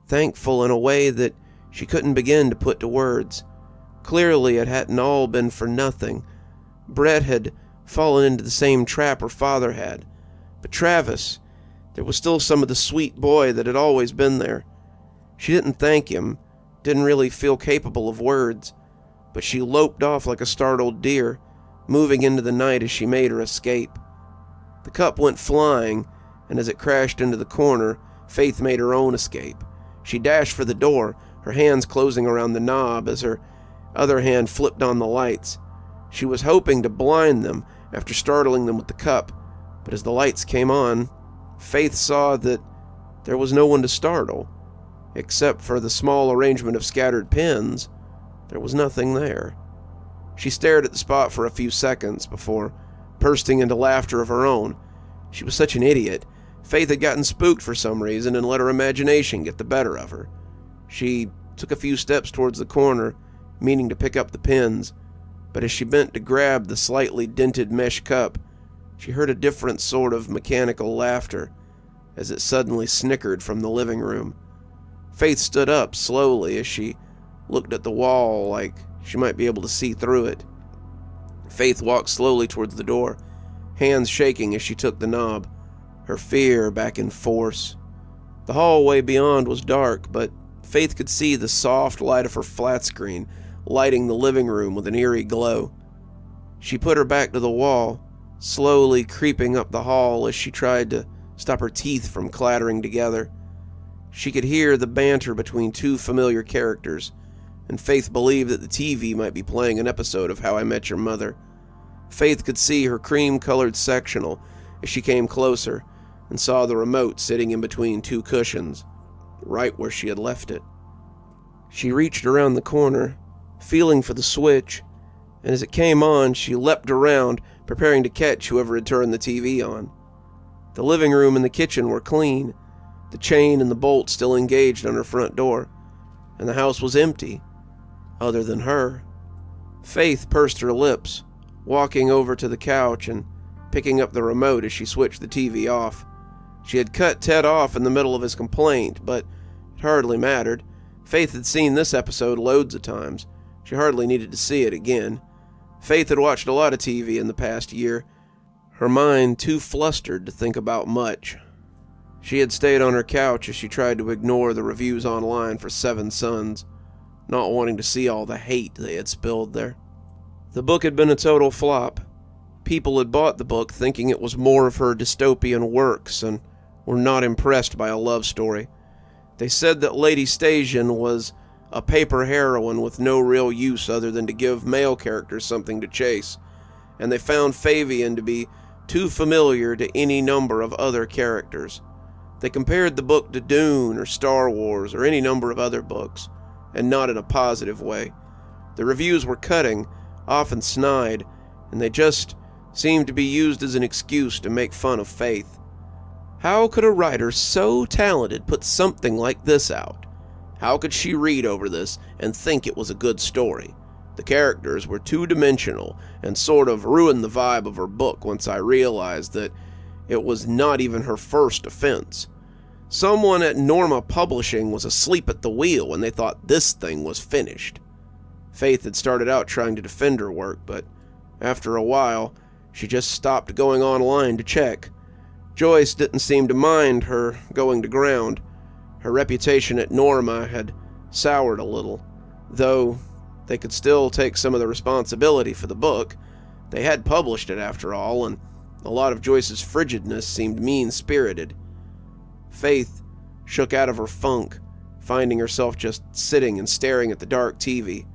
thankful in a way that she couldn't begin to put to words. Clearly it hadn't all been for nothing. Brett had fallen into the same trap her father had, but Travis, there was still some of the sweet boy that had always been there. She didn't thank him, didn't really feel capable of words, but she loped off like a startled deer, moving into the night as she made her escape. The cup went flying, and as it crashed into the corner, Faith made her own escape. She dashed for the door, her hands closing around the knob as her other hand flipped on the lights. She was hoping to blind them after startling them with the cup, but as the lights came on, Faith saw that there was no one to startle. Except for the small arrangement of scattered pins, there was nothing there. She stared at the spot for a few seconds before bursting into laughter of her own. She was such an idiot. Faith had gotten spooked for some reason and let her imagination get the better of her. She took a few steps towards the corner, meaning to pick up the pins, but as she bent to grab the slightly dented mesh cup, she heard a different sort of mechanical laughter as it suddenly snickered from the living room. Faith stood up slowly as she looked at the wall like she might be able to see through it. Faith walked slowly towards the door, hands shaking as she took the knob, her fear back in force. The hallway beyond was dark, but Faith could see the soft light of her flat screen lighting the living room with an eerie glow. She put her back to the wall, slowly creeping up the hall as she tried to stop her teeth from clattering together. She could hear the banter between two familiar characters, and Faith believed that the TV might be playing an episode of How I Met Your Mother. Faith could see her cream-colored sectional as she came closer and saw the remote sitting in between two cushions, right where she had left it. She reached around the corner, feeling for the switch, and as it came on, she leapt around, preparing to catch whoever had turned the TV on. The living room and the kitchen were clean, the chain and the bolt still engaged on her front door, and the house was empty, other than her. Faith pursed her lips, walking over to the couch and picking up the remote as she switched the TV off. She had cut Ted off in the middle of his complaint, but it hardly mattered. Faith had seen this episode loads of times. She hardly needed to see it again. Faith had watched a lot of TV in the past year, her mind too flustered to think about much. She had stayed on her couch as she tried to ignore the reviews online for Seven Sons, not wanting to see all the hate they had spilled there. The book had been a total flop. People had bought the book thinking it was more of her dystopian works and were not impressed by a love story. They said that Lady Stasian was a paper heroine with no real use other than to give male characters something to chase, and they found Fabian to be too familiar to any number of other characters. They compared the book to Dune or Star Wars or any number of other books, and not in a positive way. The reviews were cutting, often snide, and they just seemed to be used as an excuse to make fun of Faith. How could a writer so talented put something like this out? How could she read over this and think it was a good story? The characters were two-dimensional and sort of ruined the vibe of her book once I realized that it was not even her first offense. Someone at Norma Publishing was asleep at the wheel when they thought this thing was finished. Faith had started out trying to defend her work, but after a while, she just stopped going online to check. Joyce didn't seem to mind her going to ground. Her reputation at Norma had soured a little, though they could still take some of the responsibility for the book. They had published it after all, and a lot of Joyce's frigidness seemed mean-spirited. Faith shook out of her funk, finding herself just sitting and staring at the dark TV,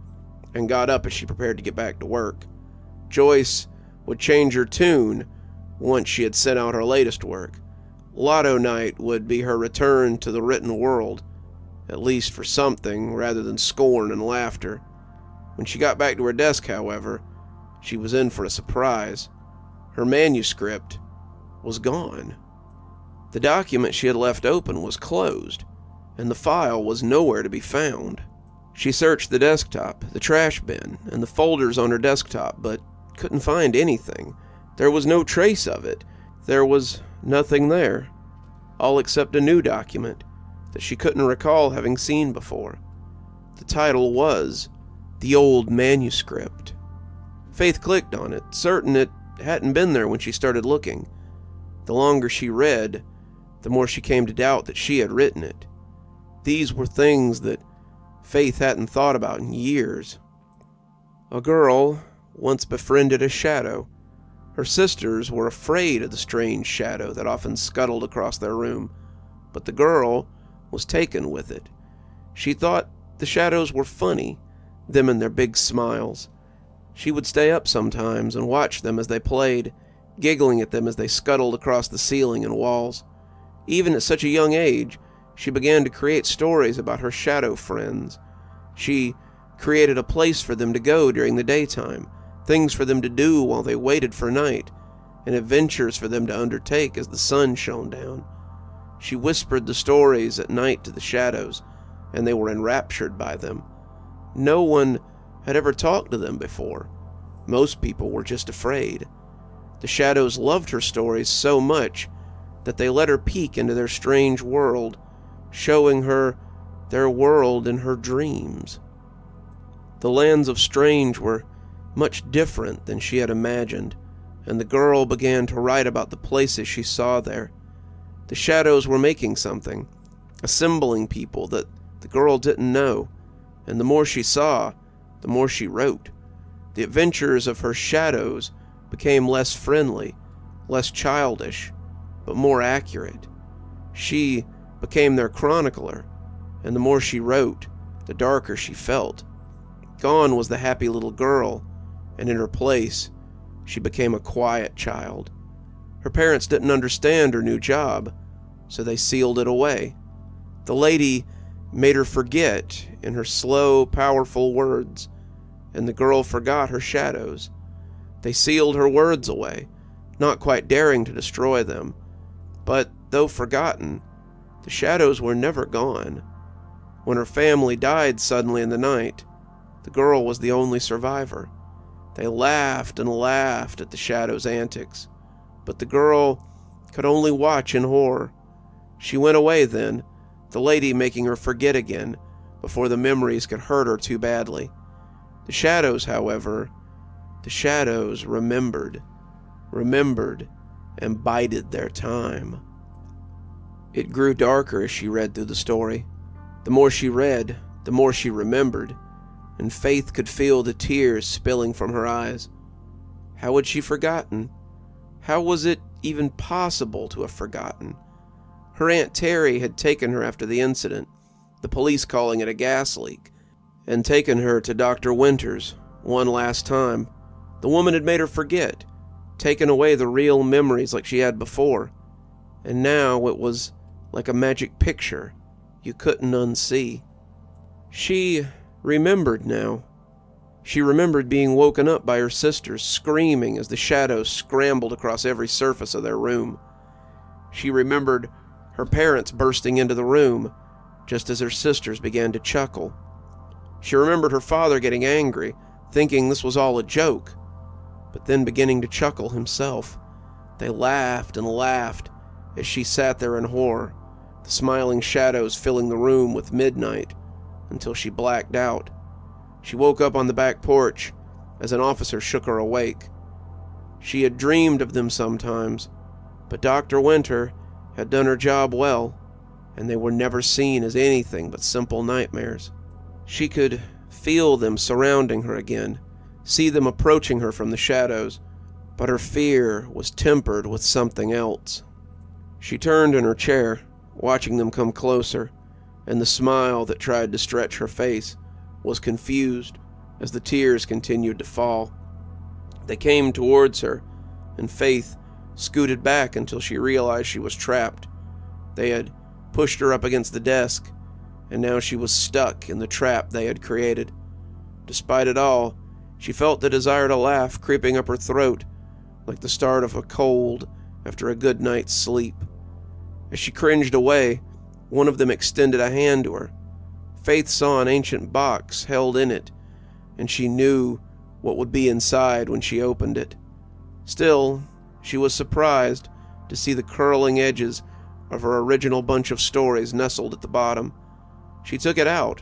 and got up as she prepared to get back to work. Joyce would change her tune once she had sent out her latest work. Lotto Night would be her return to the written world, at least for something rather than scorn and laughter. When she got back to her desk, however, she was in for a surprise. Her manuscript was gone. The document she had left open was closed, and the file was nowhere to be found. She searched the desktop, the trash bin, and the folders on her desktop, but couldn't find anything. There was no trace of it. There was nothing there, all except a new document that she couldn't recall having seen before. The title was The Old Manuscript. Faith clicked on it, certain it hadn't been there when she started looking. The longer she read, the more she came to doubt that she had written it. These were things that Faith hadn't thought about in years. A girl once befriended a shadow. Her sisters were afraid of the strange shadow that often scuttled across their room, but the girl was taken with it. She thought the shadows were funny, them and their big smiles, She would stay up sometimes and watch them as they played, giggling at them as they scuttled across the ceiling and walls. Even at such a young age, she began to create stories about her shadow friends. She created a place for them to go during the daytime, things for them to do while they waited for night, and adventures for them to undertake as the sun shone down. She whispered the stories at night to the shadows, and they were enraptured by them. No one had ever talked to them before. Most people were just afraid. The shadows loved her stories so much that they let her peek into their strange world, showing her their world in her dreams. The lands of Strange were much different than she had imagined, and the girl began to write about the places she saw there. The shadows were making something, assembling people that the girl didn't know, and the more she saw, the more she wrote. The adventures of her shadows became less friendly, less childish, but more accurate. She became their chronicler, and the more she wrote, the darker she felt. Gone was the happy little girl, and in her place, she became a quiet child. Her parents didn't understand her new job, so they sealed it away. The lady made her forget in her slow, powerful words, and the girl forgot her shadows. They sealed her words away, not quite daring to destroy them. But though forgotten, the shadows were never gone. When her family died suddenly in the night, the girl was the only survivor. They laughed and laughed at the shadows' antics, but the girl could only watch in horror. She went away then, the lady making her forget again before the memories could hurt her too badly. The shadows, however, the shadows remembered, and bided their time. It grew darker as she read through the story. The more she read, the more she remembered, and Faith could feel the tears spilling from her eyes. How had she forgotten? How was it even possible to have forgotten? Her Aunt Terry had taken her after the incident, the police calling it a gas leak, and taken her to Dr. Winters one last time. The woman had made her forget, taken away the real memories like she had before, and now it was like a magic picture you couldn't unsee. She remembered now. She remembered being woken up by her sisters screaming as the shadows scrambled across every surface of their room. She remembered her parents bursting into the room just as her sisters began to chuckle. She remembered her father getting angry, thinking this was all a joke, but then beginning to chuckle himself. They laughed and laughed as she sat there in horror, the smiling shadows filling the room with midnight, until she blacked out. She woke up on the back porch as an officer shook her awake. She had dreamed of them sometimes, but Dr. Winter had done her job well, and they were never seen as anything but simple nightmares. She could feel them surrounding her again, see them approaching her from the shadows, but her fear was tempered with something else. She turned in her chair, watching them come closer, and the smile that tried to stretch her face was confused as the tears continued to fall. They came towards her, and Faith scooted back until she realized she was trapped. They had pushed her up against the desk, and now she was stuck in the trap they had created. Despite it all, she felt the desire to laugh creeping up her throat, like the start of a cold after a good night's sleep. As she cringed away, one of them extended a hand to her. Faith saw an ancient box held in it, and she knew what would be inside when she opened it. Still, she was surprised to see the curling edges of her original bunch of stories nestled at the bottom. She took it out,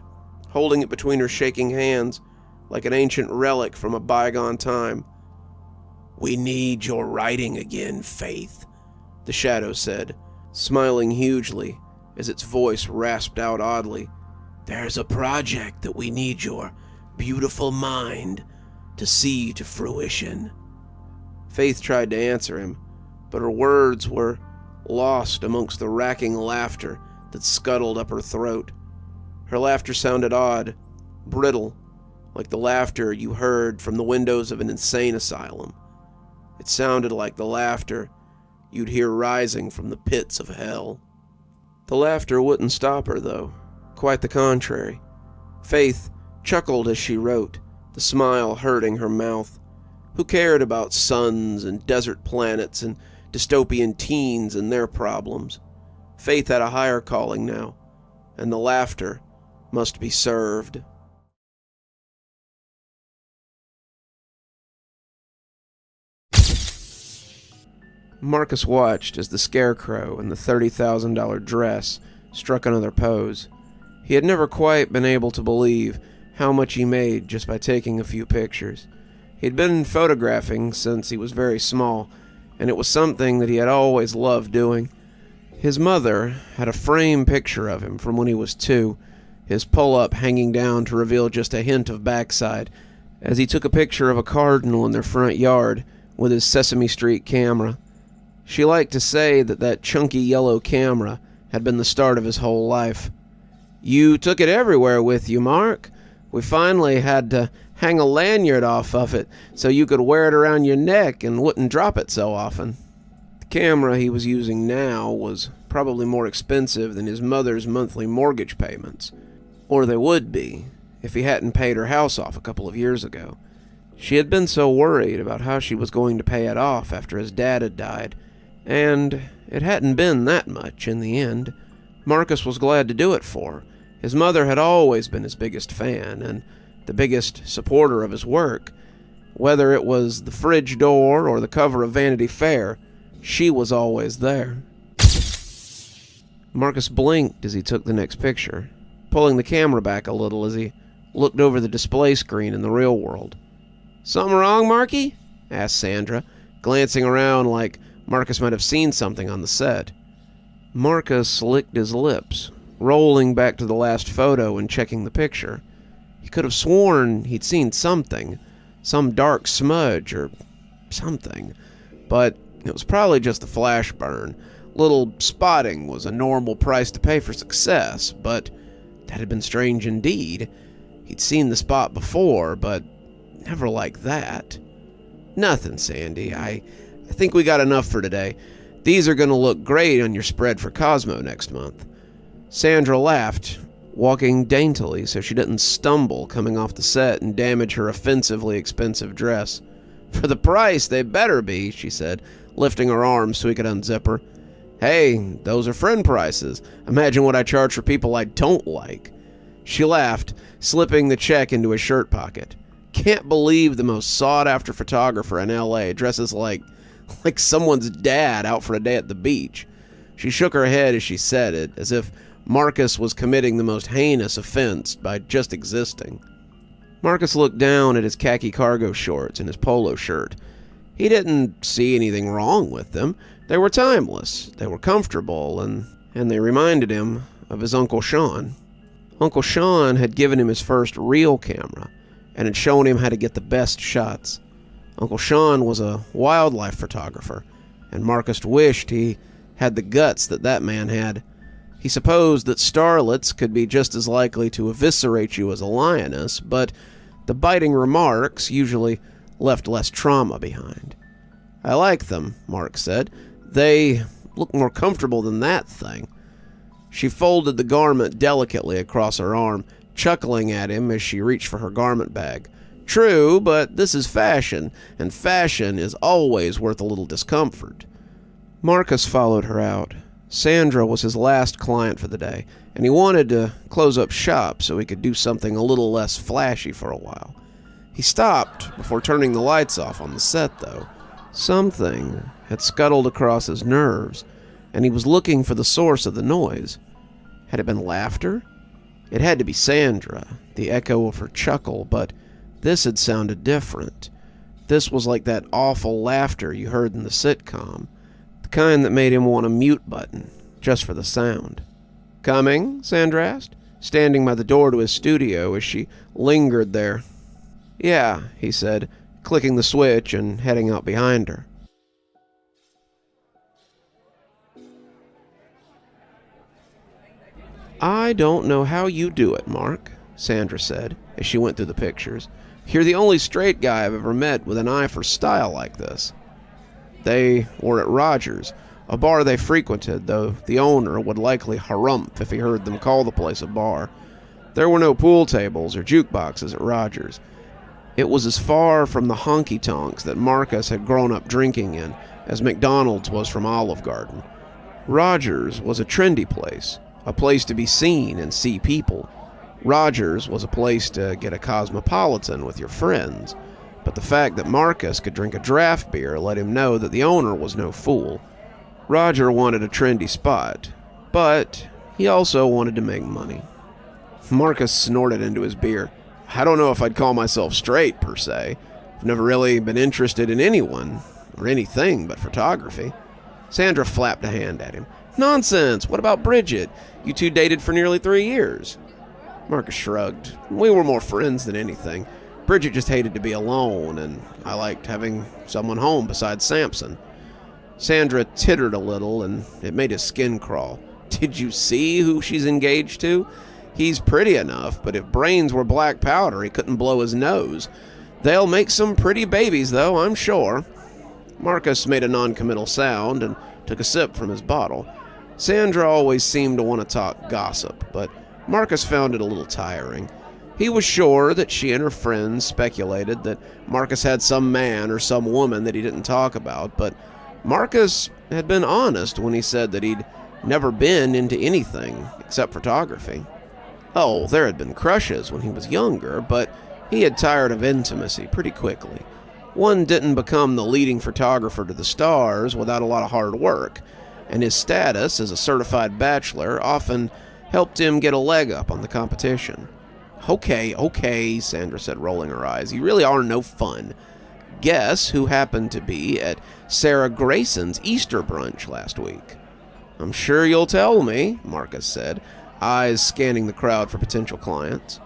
holding it between her shaking hands like an ancient relic from a bygone time. "We need your writing again, Faith," the shadow said, smiling hugely as its voice rasped out oddly. "There's a project that we need your beautiful mind to see to fruition." Faith tried to answer him, but her words were lost amongst the racking laughter that scuttled up her throat. Her laughter sounded odd, brittle, like the laughter you heard from the windows of an insane asylum. It sounded like the laughter you'd hear rising from the pits of hell. The laughter wouldn't stop her, though. Quite the contrary. Faith chuckled as she wrote, the smile hurting her mouth. Who cared about suns and desert planets and dystopian teens and their problems? Faith had a higher calling now, and the laughter must be served. Marcus watched as the scarecrow in the $30,000 dress struck another pose. He had never quite been able to believe how much he made just by taking a few pictures. He'd been photographing since he was very small, and it was something that he had always loved doing. His mother had a framed picture of him from when he was 2, his pull-up hanging down to reveal just a hint of backside, as he took a picture of a cardinal in their front yard with his Sesame Street camera. She liked to say that that chunky yellow camera had been the start of his whole life. "You took it everywhere with you, Mark. We finally had to hang a lanyard off of it so you could wear it around your neck and wouldn't drop it so often." The camera he was using now was probably more expensive than his mother's monthly mortgage payments. Or they would be, if he hadn't paid her house off a couple of years ago. She had been so worried about how she was going to pay it off after his dad had died, and it hadn't been that much in the end. Marcus was glad to do it for her. His mother had always been his biggest fan, and the biggest supporter of his work. Whether it was the fridge door or the cover of Vanity Fair, she was always there. Marcus blinked as he took the next picture, pulling the camera back a little as he looked over the display screen in the real world. "Something wrong, Marky?" asked Sandra, glancing around like Marcus might have seen something on the set. Marcus licked his lips, rolling back to the last photo and checking the picture. He could have sworn he'd seen something, some dark smudge or something, but it was probably just a flash burn. Little spotting was a normal price to pay for success, but that had been strange indeed. He'd seen the spot before, but never like that. "Nothing, Sandy. I think we got enough for today. These are going to look great on your spread for Cosmo next month." Sandra laughed, walking daintily so she didn't stumble coming off the set and damage her offensively expensive dress. "For the price, they better be," she said, lifting her arms so he could unzip her. "Hey, those are friend prices. Imagine what I charge for people I don't like." She laughed, slipping the check into his shirt pocket. "Can't believe the most sought-after photographer in L.A. dresses like someone's dad out for a day at the beach." She shook her head as she said it, as if Marcus was committing the most heinous offense by just existing. Marcus looked down at his khaki cargo shorts and his polo shirt. He didn't see anything wrong with them. They were timeless, they were comfortable, and they reminded him of his Uncle Sean. Uncle Sean had given him his first real camera and had shown him how to get the best shots. Uncle Sean was a wildlife photographer, and Marcus wished he had the guts that man had. He supposed that starlets could be just as likely to eviscerate you as a lioness, but the biting remarks usually left less trauma behind. "I like them," Mark said. "They look more comfortable than that thing." She folded the garment delicately across her arm, chuckling at him as she reached for her garment bag. "True, but this is fashion, and fashion is always worth a little discomfort." Marcus followed her out. Sandra was his last client for the day, and he wanted to close up shop so he could do something a little less flashy for a while. He stopped before turning the lights off on the set, though. Something had scuttled across his nerves, and he was looking for the source of the noise. Had it been laughter? It had to be Sandra, the echo of her chuckle, but this had sounded different. This was like that awful laughter you heard in the sitcom, the kind that made him want a mute button, just for the sound. "Coming?" Sandra asked, standing by the door to his studio as she lingered there. "Yeah," he said, clicking the switch and heading out behind her. "I don't know how you do it, Mark," Sandra said, as she went through the pictures. "You're the only straight guy I've ever met with an eye for style like this." They were at Rogers, a bar they frequented, though the owner would likely harumph if he heard them call the place a bar. There were no pool tables or jukeboxes at Rogers. It was as far from the honky-tonks that Marcus had grown up drinking in as McDonald's was from Olive Garden. Rogers was a trendy place, a place to be seen and see people. Rogers was a place to get a cosmopolitan with your friends, but the fact that Marcus could drink a draft beer let him know that the owner was no fool. Roger wanted a trendy spot, but he also wanted to make money. Marcus snorted into his beer. "I don't know if I'd call myself straight, per se. I've never really been interested in anyone, or anything but photography." Sandra flapped a hand at him. "Nonsense! What about Bridget? You two dated for nearly 3 years. Marcus shrugged. "We were more friends than anything. Bridget just hated to be alone, and I liked having someone home besides Samson." Sandra tittered a little, and it made his skin crawl. "Did you see who she's engaged to? He's pretty enough, but if brains were black powder, he couldn't blow his nose. They'll make some pretty babies, though, I'm sure." Marcus made a non-committal sound and took a sip from his bottle. Sandra always seemed to want to talk gossip, but Marcus found it a little tiring. He was sure that she and her friends speculated that Marcus had some man or some woman that he didn't talk about, but Marcus had been honest when he said that he'd never been into anything except photography. Oh, there had been crushes when he was younger, but he had tired of intimacy pretty quickly. One didn't become the leading photographer to the stars without a lot of hard work, and his status as a certified bachelor often helped him get a leg up on the competition. Okay, Sandra said, rolling her eyes. "You really are no fun. Guess who happened to be at Sarah Grayson's Easter brunch last week?" "I'm sure you'll tell me," Marcus said, eyes scanning the crowd for potential clients.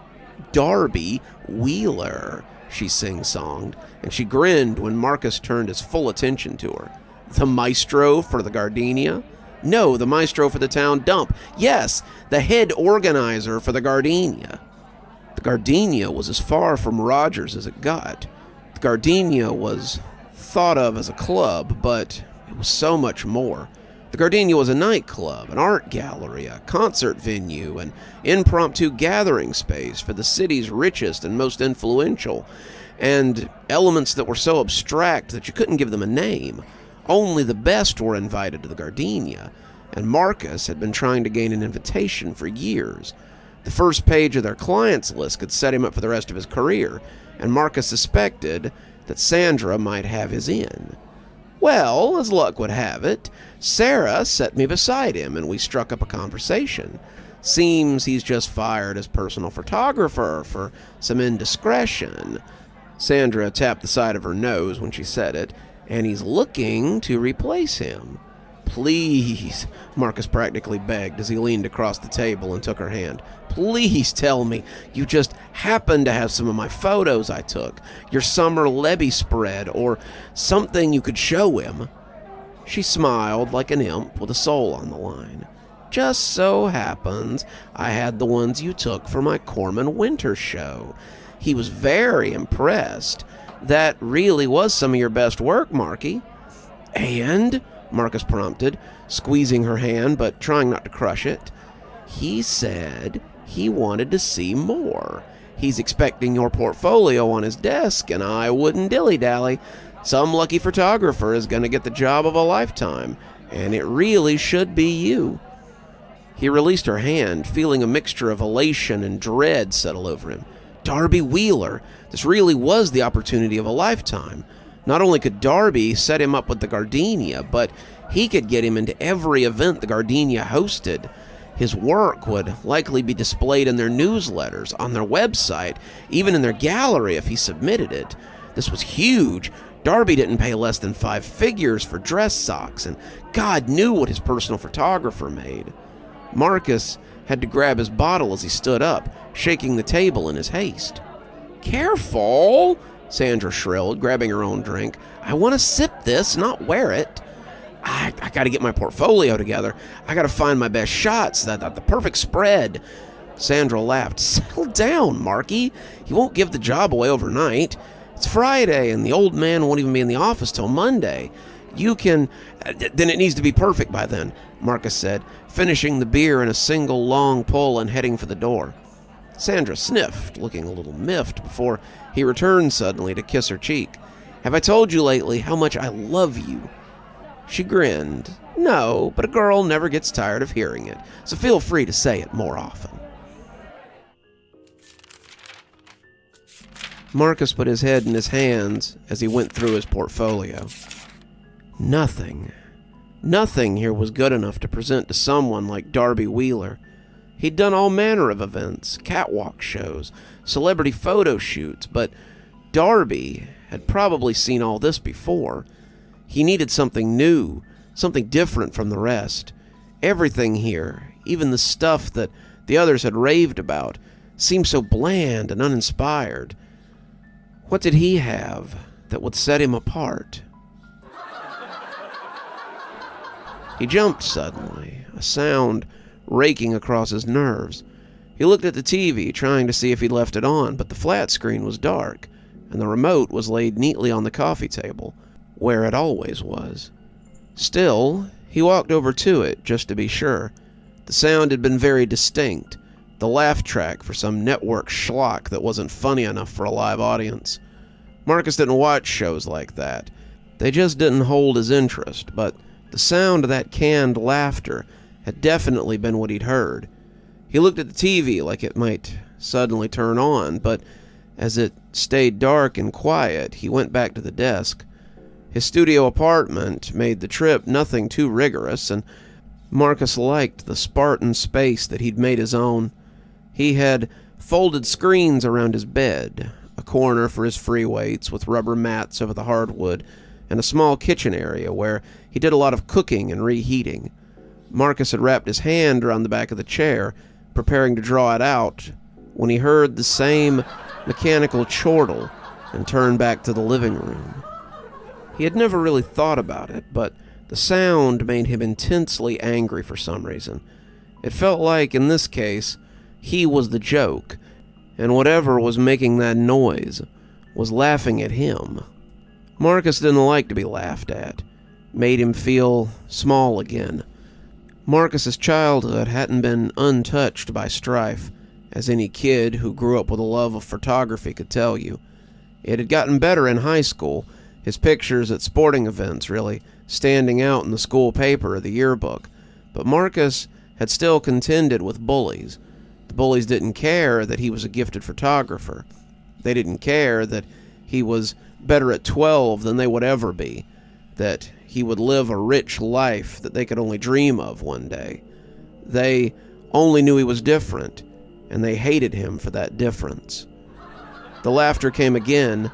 "Darby Wheeler," she sing-songed, and she grinned when Marcus turned his full attention to her. "The maestro for the Gardenia?" "No, the maestro for the town dump. Yes, the head organizer for the Gardenia." The Gardenia was as far from Rogers as it got. The Gardenia was thought of as a club, but it was so much more. The Gardenia was a nightclub, an art gallery, a concert venue, an impromptu gathering space for the city's richest and most influential, and elements that were so abstract that you couldn't give them a name. Only the best were invited to the Gardenia, and Marcus had been trying to gain an invitation for years. The first page of their clients list could set him up for the rest of his career, and Marcus suspected that Sandra might have his in. Well, as luck would have it, Sarah set me beside him, and we struck up a conversation. Seems he's just fired as personal photographer for some indiscretion. Sandra tapped the side of her nose when she said it, and he's looking to replace him. "Please," Marcus practically begged as he leaned across the table and took her hand. "Please tell me you just happened to have some of my photos I took, your summer Levy spread, or something you could show him." She smiled like an imp with a soul on the line. "Just so happens I had the ones you took for my Corman Winter show. He was very impressed. That really was some of your best work, Marky." "And?" Marcus prompted, squeezing her hand but trying not to crush it. "He said he wanted to see more. He's expecting your portfolio on his desk, and I wouldn't dilly-dally. Some lucky photographer is going to get the job of a lifetime, and it really should be you." He released her hand, feeling a mixture of elation and dread settle over him. Darby Wheeler. This really was the opportunity of a lifetime. Not only could Darby set him up with the Gardenia, but he could get him into every event the Gardenia hosted. His work would likely be displayed in their newsletters, on their website, even in their gallery if he submitted it. This was huge. Darby didn't pay less than 5 figures for dress socks, and God knew what his personal photographer made. Marcus had to grab his bottle as he stood up, shaking the table in his haste. "Careful!" Sandra shrilled, grabbing her own drink. "I want to sip this, not wear it. I got to get my portfolio together. I got to find my best shots, the perfect spread. Sandra laughed. "Settle down, Marky. He won't give the job away overnight. It's Friday, and the old man won't even be in the office till Monday. You can... Then it needs to be perfect by then," Marcus said, finishing the beer in a single long pull and heading for the door. Sandra sniffed, looking a little miffed, before he returned suddenly to kiss her cheek. "Have I told you lately how much I love you?" She grinned. "No, but a girl never gets tired of hearing it, so feel free to say it more often." Marcus put his head in his hands as he went through his portfolio. Nothing here was good enough to present to someone like Darby Wheeler. He'd done all manner of events, catwalk shows, celebrity photo shoots, but Darby had probably seen all this before. He needed something new, something different from the rest. Everything here, even the stuff that the others had raved about, seemed so bland and uninspired. What did he have that would set him apart? He jumped suddenly, a sound raking across his nerves. He looked at the TV, trying to see if he'd left it on, but the flat screen was dark, and the remote was laid neatly on the coffee table, where it always was. Still, he walked over to it, just to be sure. The sound had been very distinct, the laugh track for some network schlock that wasn't funny enough for a live audience. Marcus didn't watch shows like that. They just didn't hold his interest, but the sound of that canned laughter had definitely been what he'd heard. He looked at the TV like it might suddenly turn on, but as it stayed dark and quiet, he went back to the desk. His studio apartment made the trip nothing too rigorous, and Marcus liked the Spartan space that he'd made his own. He had folded screens around his bed, a corner for his free weights with rubber mats over the hardwood, and a small kitchen area where he did a lot of cooking and reheating. Marcus had wrapped his hand around the back of the chair, preparing to draw it out, when he heard the same mechanical chortle and turned back to the living room. He had never really thought about it, but the sound made him intensely angry for some reason. It felt like, in this case, he was the joke, and whatever was making that noise was laughing at him. Marcus didn't like to be laughed at. Made him feel small again. Marcus's childhood hadn't been untouched by strife, as any kid who grew up with a love of photography could tell you. It had gotten better in high school, his pictures at sporting events really standing out in the school paper or the yearbook, but Marcus had still contended with bullies. The bullies didn't care that he was a gifted photographer. They didn't care that he was better at 12 than they would ever be, that he would live a rich life that they could only dream of one day. They only knew he was different, and they hated him for that difference. The laughter came again,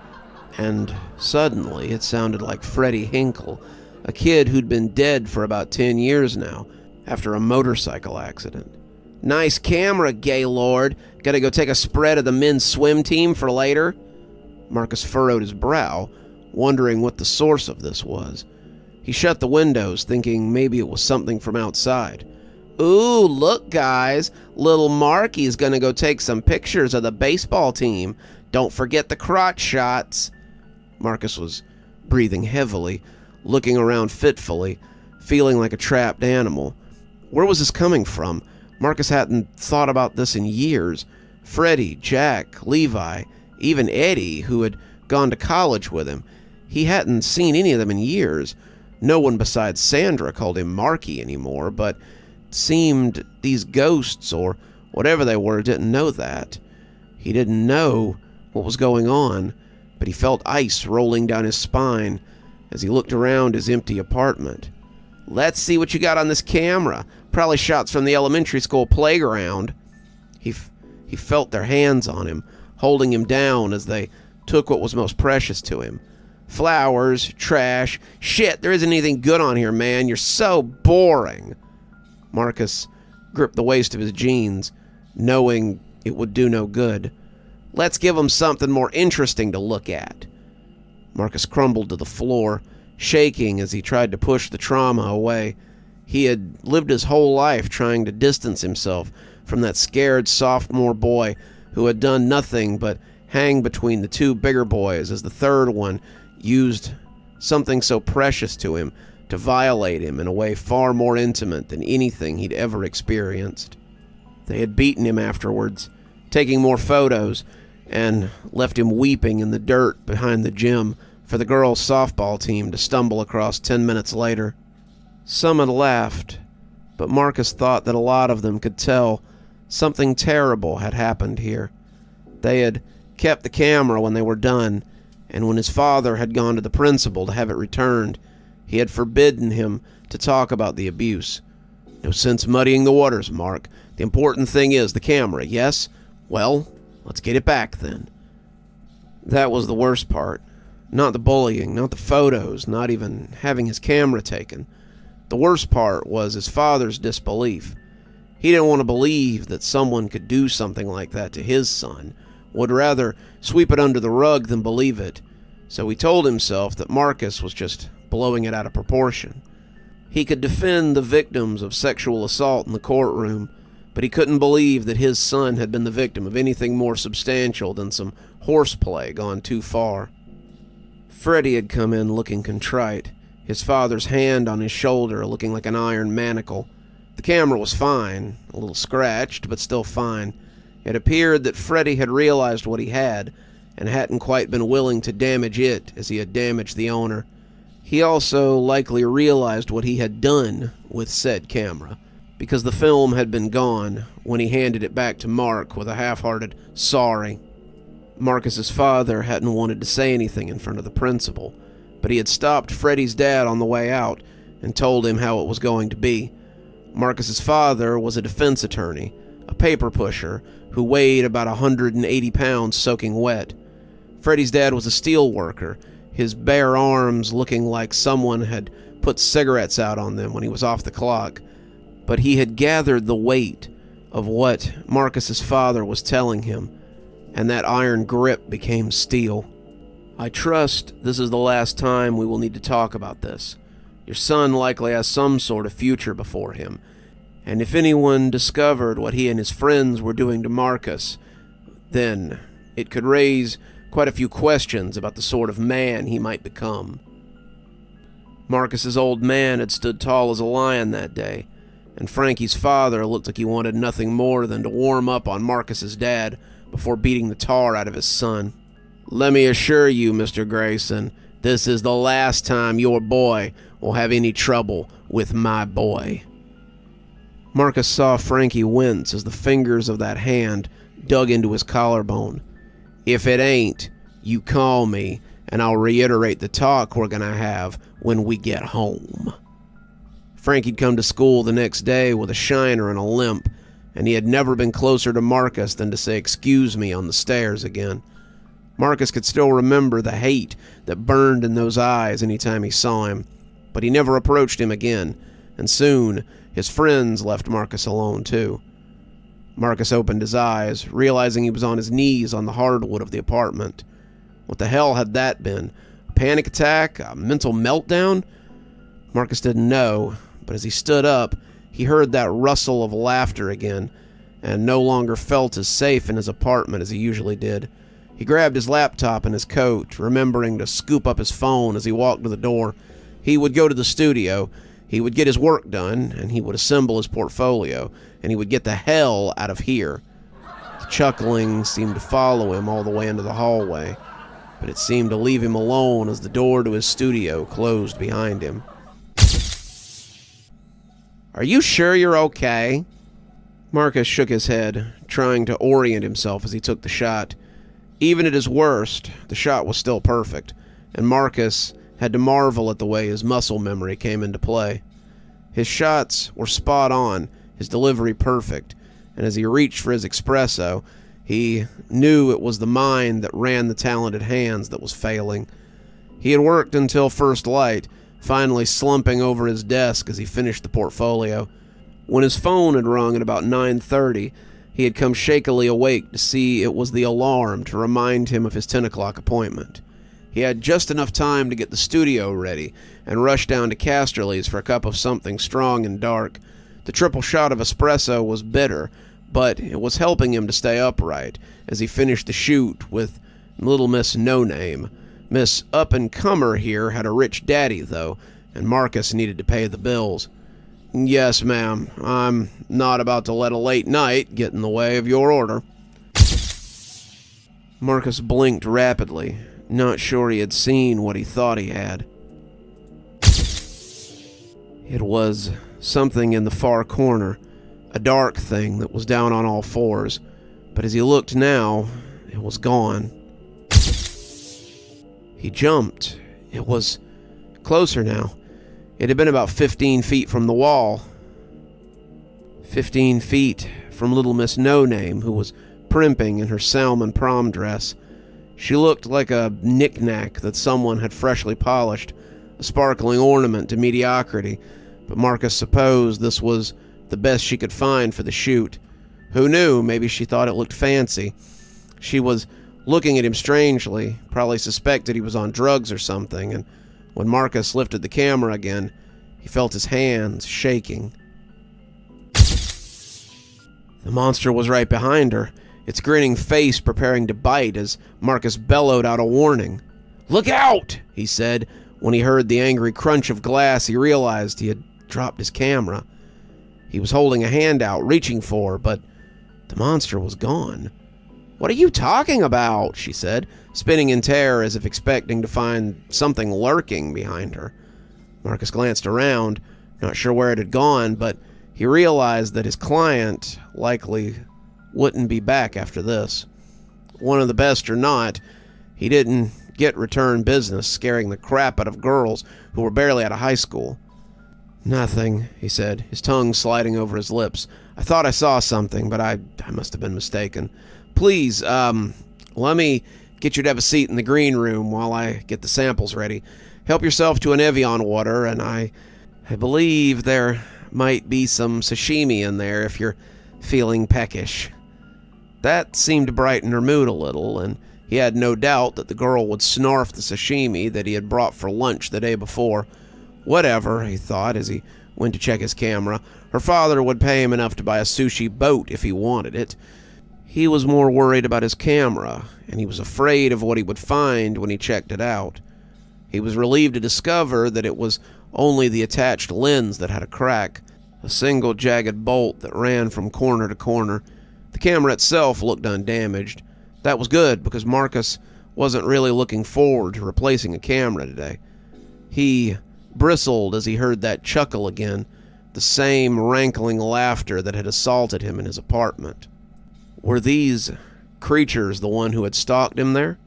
and suddenly it sounded like Freddie Hinkle, a kid who'd been dead for about 10 years now, after a motorcycle accident. "Nice camera, Gaylord. Gotta go take a spread of the men's swim team for later?" Marcus furrowed his brow, wondering what the source of this was. He shut the windows, thinking maybe it was something from outside. "Ooh, look, guys. Little Marky's gonna go take some pictures of the baseball team. Don't forget the crotch shots." Marcus was breathing heavily, looking around fitfully, feeling like a trapped animal. Where was this coming from? Marcus hadn't thought about this in years. Freddie, Jack, Levi, even Eddie, who had gone to college with him. He hadn't seen any of them in years. No one besides Sandra called him Marky anymore, but it seemed these ghosts, or whatever they were, didn't know that. He didn't know what was going on, but he felt ice rolling down his spine as he looked around his empty apartment. "Let's see what you got on this camera. Probably shots from the elementary school playground." He felt their hands on him, holding him down as they took what was most precious to him. "Flowers, trash. Shit, there isn't anything good on here, man. You're so boring." Marcus gripped the waist of his jeans, knowing it would do no good. "Let's give him something more interesting to look at." Marcus crumbled to the floor, shaking as he tried to push the trauma away. He had lived his whole life trying to distance himself from that scared sophomore boy who had done nothing but hang between the two bigger boys as the third one used something so precious to him to violate him in a way far more intimate than anything he'd ever experienced. They had beaten him afterwards, taking more photos, and left him weeping in the dirt behind the gym for the girls' softball team to stumble across 10 minutes later. Some had laughed, but Marcus thought that a lot of them could tell something terrible had happened here. They had kept the camera when they were done, and when his father had gone to the principal to have it returned, he had forbidden him to talk about the abuse. No sense muddying the waters, Mark. The important thing is the camera, yes? Well, let's get it back then. That was the worst part. Not the bullying, not the photos, not even having his camera taken. The worst part was his father's disbelief. He didn't want to believe that someone could do something like that to his son, would rather sweep it under the rug than believe it, so he told himself that Marcus was just blowing it out of proportion. He could defend the victims of sexual assault in the courtroom, but he couldn't believe that his son had been the victim of anything more substantial than some horseplay gone too far. Freddie had come in looking contrite, his father's hand on his shoulder looking like an iron manacle. The camera was fine, a little scratched, but still fine. It appeared that Freddie had realized what he had, and hadn't quite been willing to damage it as he had damaged the owner. He also likely realized what he had done with said camera, because the film had been gone when he handed it back to Mark with a half-hearted sorry. Marcus's father hadn't wanted to say anything in front of the principal, but he had stopped Freddie's dad on the way out and told him how it was going to be. Marcus's father was a defense attorney, a paper pusher, who weighed about 180 pounds soaking wet. Freddie's dad was a steel worker, his bare arms looking like someone had put cigarettes out on them when he was off the clock. But he had gathered the weight of what Marcus's father was telling him, and that iron grip became steel. I trust this is the last time we will need to talk about this. Your son likely has some sort of future before him, and if anyone discovered what he and his friends were doing to Marcus, then it could raise quite a few questions about the sort of man he might become. Marcus's old man had stood tall as a lion that day, and Frankie's father looked like he wanted nothing more than to warm up on Marcus's dad before beating the tar out of his son. Let me assure you, Mr. Grayson, this is the last time your boy will have any trouble with my boy. Marcus saw Frankie wince as the fingers of that hand dug into his collarbone. If it ain't, you call me, and I'll reiterate the talk we're gonna have when we get home. Frankie'd come to school the next day with a shiner and a limp, and he had never been closer to Marcus than to say excuse me on the stairs again. Marcus could still remember the hate that burned in those eyes any time he saw him, but he never approached him again, and soon his friends left Marcus alone too. Marcus opened his eyes, realizing he was on his knees on the hardwood of the apartment. What the hell had that been? A panic attack? A mental meltdown? Marcus didn't know, but as he stood up, he heard that rustle of laughter again, and no longer felt as safe in his apartment as he usually did. He grabbed his laptop and his coat, remembering to scoop up his phone as he walked to the door. He would go to the studio, he would get his work done, and he would assemble his portfolio, and he would get the hell out of here. The chuckling seemed to follow him all the way into the hallway, but it seemed to leave him alone as the door to his studio closed behind him. Are you sure you're okay? Marcus shook his head, trying to orient himself as he took the shot. Even at his worst, the shot was still perfect, and Marcus had to marvel at the way his muscle memory came into play. His shots were spot on, his delivery perfect, and as he reached for his espresso, he knew it was the mind that ran the talented hands that was failing. He had worked until first light, finally slumping over his desk as he finished the portfolio. When his phone had rung at about 9:30, he had come shakily awake to see it was the alarm to remind him of his 10 o'clock appointment. He had just enough time to get the studio ready and rush down to Casterly's for a cup of something strong and dark. The triple shot of espresso was bitter, but it was helping him to stay upright as he finished the shoot with little Miss No Name. Miss Up-and-Comer here had a rich daddy, though, and Marcus needed to pay the bills. "Yes, ma'am. I'm not about to let a late night get in the way of your order." Marcus blinked rapidly, not sure he had seen what he thought he had. It was something in the far corner, a dark thing that was down on all fours, but as he looked now, it was gone. He jumped. It was closer now. It had been about 15 feet from the wall. 15 feet from little Miss No Name, who was primping in her salmon prom dress. She looked like a knick-knack that someone had freshly polished, a sparkling ornament to mediocrity, but Marcus supposed this was the best she could find for the shoot. Who knew? Maybe she thought it looked fancy. She was looking at him strangely, probably suspected he was on drugs or something, and when Marcus lifted the camera again, he felt his hands shaking. The monster was right behind her, its grinning face preparing to bite as Marcus bellowed out a warning. "Look out!" he said. When he heard the angry crunch of glass, he realized he had dropped his camera. He was holding a hand out, reaching for her, but the monster was gone. "What are you talking about?" she said, spinning in terror as if expecting to find something lurking behind her. Marcus glanced around, not sure where it had gone, but he realized that his client likely wouldn't be back after this. One of the best or not, he didn't get return business scaring the crap out of girls who were barely out of high school. "Nothing," he said, his tongue sliding over his lips. "I thought I saw something, but I must have been mistaken. Please, let me get you to have a seat in the green room while I get the samples ready. Help yourself to an Evian water, and I believe there might be some sashimi in there if you're feeling peckish." That seemed to brighten her mood a little, and he had no doubt that the girl would snarf the sashimi that he had brought for lunch the day before. Whatever, he thought as he went to check his camera. Her father would pay him enough to buy a sushi boat if he wanted it. He was more worried about his camera, and he was afraid of what he would find when he checked it out. He was relieved to discover that it was only the attached lens that had a crack, a single jagged bolt that ran from corner to corner. The camera itself looked undamaged. That was good, because Marcus wasn't really looking forward to replacing a camera today. He bristled as he heard that chuckle again, the same rankling laughter that had assaulted him in his apartment. Were these creatures the one who had stalked him there?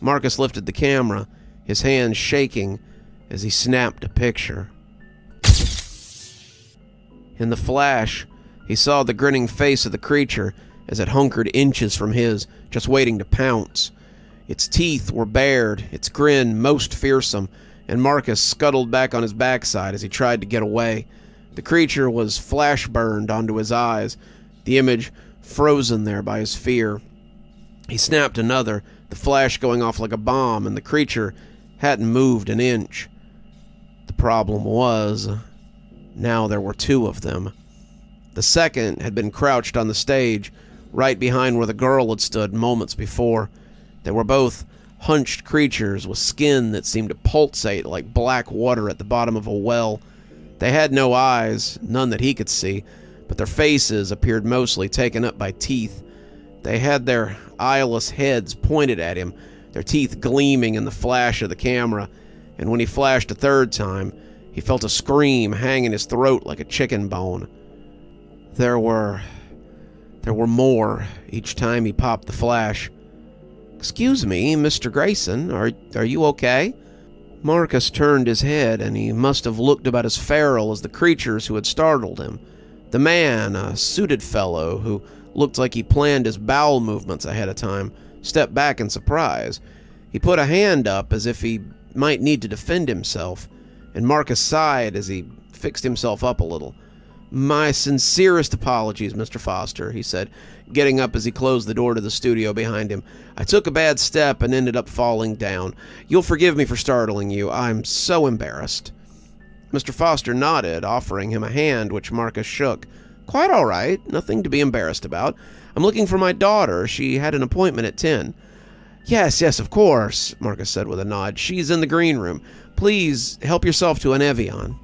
Marcus lifted the camera, his hands shaking as he snapped a picture. In the flash, he saw the grinning face of the creature as it hunkered inches from his, just waiting to pounce. Its teeth were bared, its grin most fearsome, and Marcus scuttled back on his backside as he tried to get away. The creature was flash-burned onto his eyes, the image frozen there by his fear. He snapped another, the flash going off like a bomb, and the creature hadn't moved an inch. The problem was, now there were two of them. The second had been crouched on the stage, right behind where the girl had stood moments before. They were both hunched creatures with skin that seemed to pulsate like black water at the bottom of a well. They had no eyes, none that he could see, but their faces appeared mostly taken up by teeth. They had their eyeless heads pointed at him, their teeth gleaming in the flash of the camera, and when he flashed a third time, he felt a scream hang in his throat like a chicken bone. There were more each time he popped the flash. "Excuse me, Mr. Grayson, are you okay?" Marcus turned his head, and he must have looked about as feral as the creatures who had startled him. The man, a suited fellow who looked like he planned his bowel movements ahead of time, stepped back in surprise. He put a hand up as if he might need to defend himself, and Marcus sighed as he fixed himself up a little. "My sincerest apologies, Mr. Foster," he said, getting up as he closed the door to the studio behind him. "I took a bad step and ended up falling down. You'll forgive me for startling you. I'm so embarrassed." Mr. Foster nodded, offering him a hand which Marcus shook, Quite all right. Nothing to be embarrassed about. I'm looking for my daughter. She had an appointment at 10. Yes, of course, Marcus said with a nod. She's in the green room. Please help yourself to an Evian.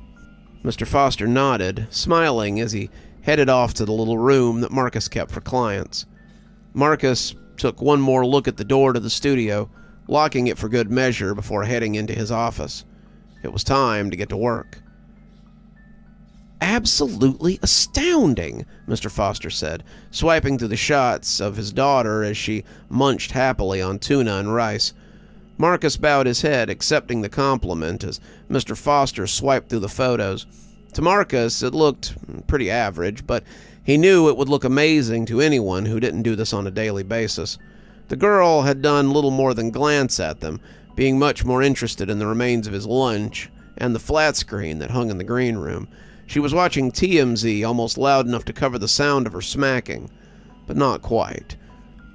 Mr. Foster nodded, smiling as he headed off to the little room that Marcus kept for clients. Marcus took one more look at the door to the studio, locking it for good measure before heading into his office. It was time to get to work. Absolutely astounding, Mr. Foster said, swiping through the shots of his daughter as she munched happily on tuna and rice. Marcus bowed his head, accepting the compliment as Mr. Foster swiped through the photos. To Marcus, it looked pretty average, but he knew it would look amazing to anyone who didn't do this on a daily basis. The girl had done little more than glance at them, being much more interested in the remains of his lunch and the flat screen that hung in the green room. She was watching TMZ almost loud enough to cover the sound of her smacking, but not quite.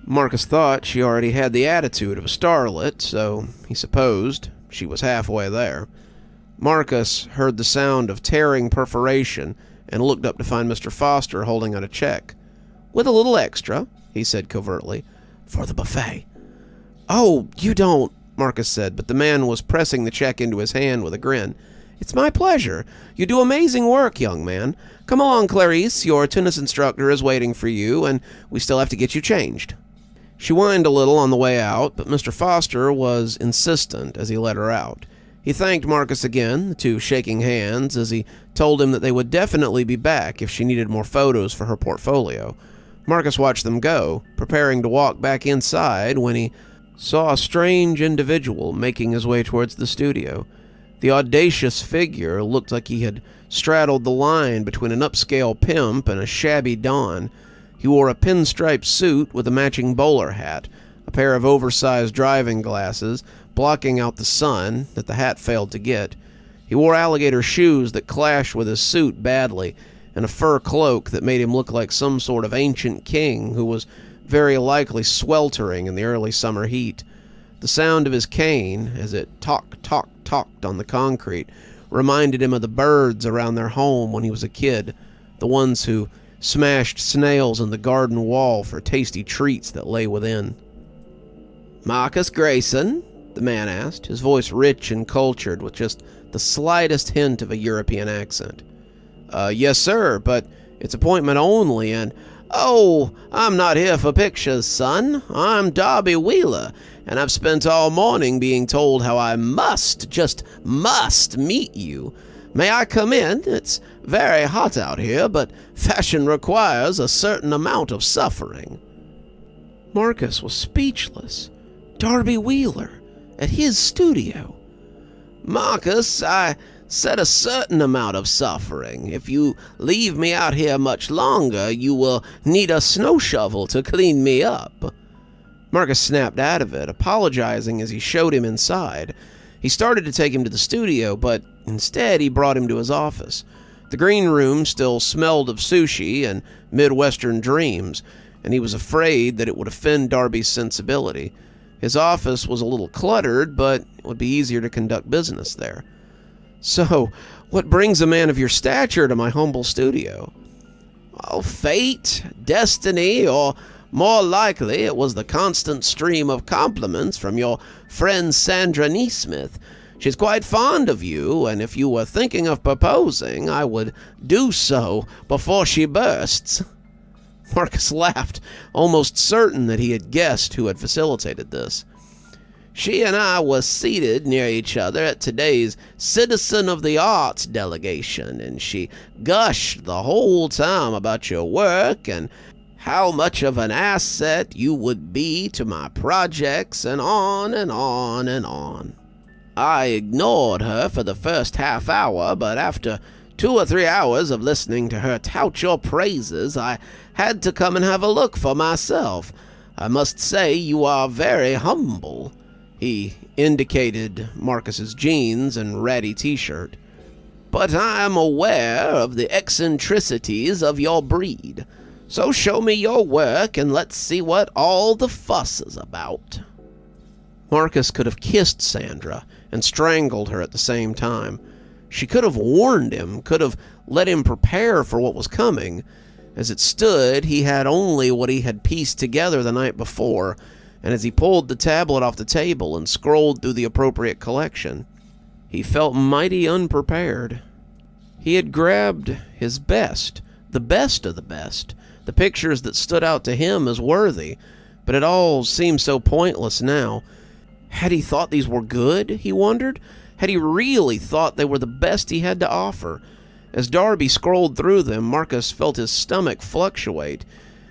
Marcus thought she already had the attitude of a starlet, so he supposed she was halfway there. Marcus heard the sound of tearing perforation and looked up to find Mr. Foster holding out a check. "With a little extra," he said covertly, "for the buffet." "Oh, you don't," Marcus said, but the man was pressing the check into his hand with a grin. "It's my pleasure. You do amazing work, young man. Come along, Clarice. Your tennis instructor is waiting for you, and we still have to get you changed." She whined a little on the way out, but Mr. Foster was insistent as he let her out. He thanked Marcus again, the two shaking hands, as he told him that they would definitely be back if she needed more photos for her portfolio. Marcus watched them go, preparing to walk back inside when he saw a strange individual making his way towards the studio. The audacious figure looked like he had straddled the line between an upscale pimp and a shabby don. He wore a pinstripe suit with a matching bowler hat, a pair of oversized driving glasses blocking out the sun that the hat failed to get. He wore alligator shoes that clashed with his suit badly, and a fur cloak that made him look like some sort of ancient king who was very likely sweltering in the early summer heat. The sound of his cane, as it talked on the concrete, reminded him of the birds around their home when he was a kid, the ones who smashed snails in the garden wall for tasty treats that lay within. "Marcus Grayson?" the man asked, his voice rich and cultured with just the slightest hint of a European accent. Yes, sir, but it's appointment only, and..." "Oh, I'm not here for pictures, son. I'm Darby Wheeler, and I've spent all morning being told how I just must meet you. May I come in? It's very hot out here, but fashion requires a certain amount of suffering." Marcus was speechless. Darby Wheeler, at his studio. "Marcus, I said a certain amount of suffering. If you leave me out here much longer, you will need a snow shovel to clean me up." Marcus snapped out of it, apologizing as he showed him inside. He started to take him to the studio, but instead he brought him to his office. The green room still smelled of sushi and Midwestern dreams, and he was afraid that it would offend Darby's sensibility. His office was a little cluttered, but it would be easier to conduct business there. "So, what brings a man of your stature to my humble studio?" "Oh, fate, destiny, or more likely it was the constant stream of compliments from your friend Sandra Neesmith. She's quite fond of you, and if you were thinking of proposing, I would do so before she bursts." Marcus laughed, almost certain that he had guessed who had facilitated this. "She and I were seated near each other at today's Citizen of the Arts delegation, and she gushed the whole time about your work and how much of an asset you would be to my projects, and on and on and on. I ignored her for the first half hour, but after 2 or 3 hours of listening to her tout your praises, I had to come and have a look for myself. I must say you are very humble." He indicated Marcus's jeans and ratty t-shirt. "But I am aware of the eccentricities of your breed. So show me your work and let's see what all the fuss is about." Marcus could have kissed Sandra and strangled her at the same time. She could have warned him, could have let him prepare for what was coming. As it stood, he had only what he had pieced together the night before, and as he pulled the tablet off the table and scrolled through the appropriate collection, he felt mighty unprepared. He had grabbed his best, the best of the best, the pictures that stood out to him as worthy, but it all seemed so pointless now. Had he thought these were good, he wondered? Had he really thought they were the best he had to offer? As Darby scrolled through them, Marcus felt his stomach fluctuate.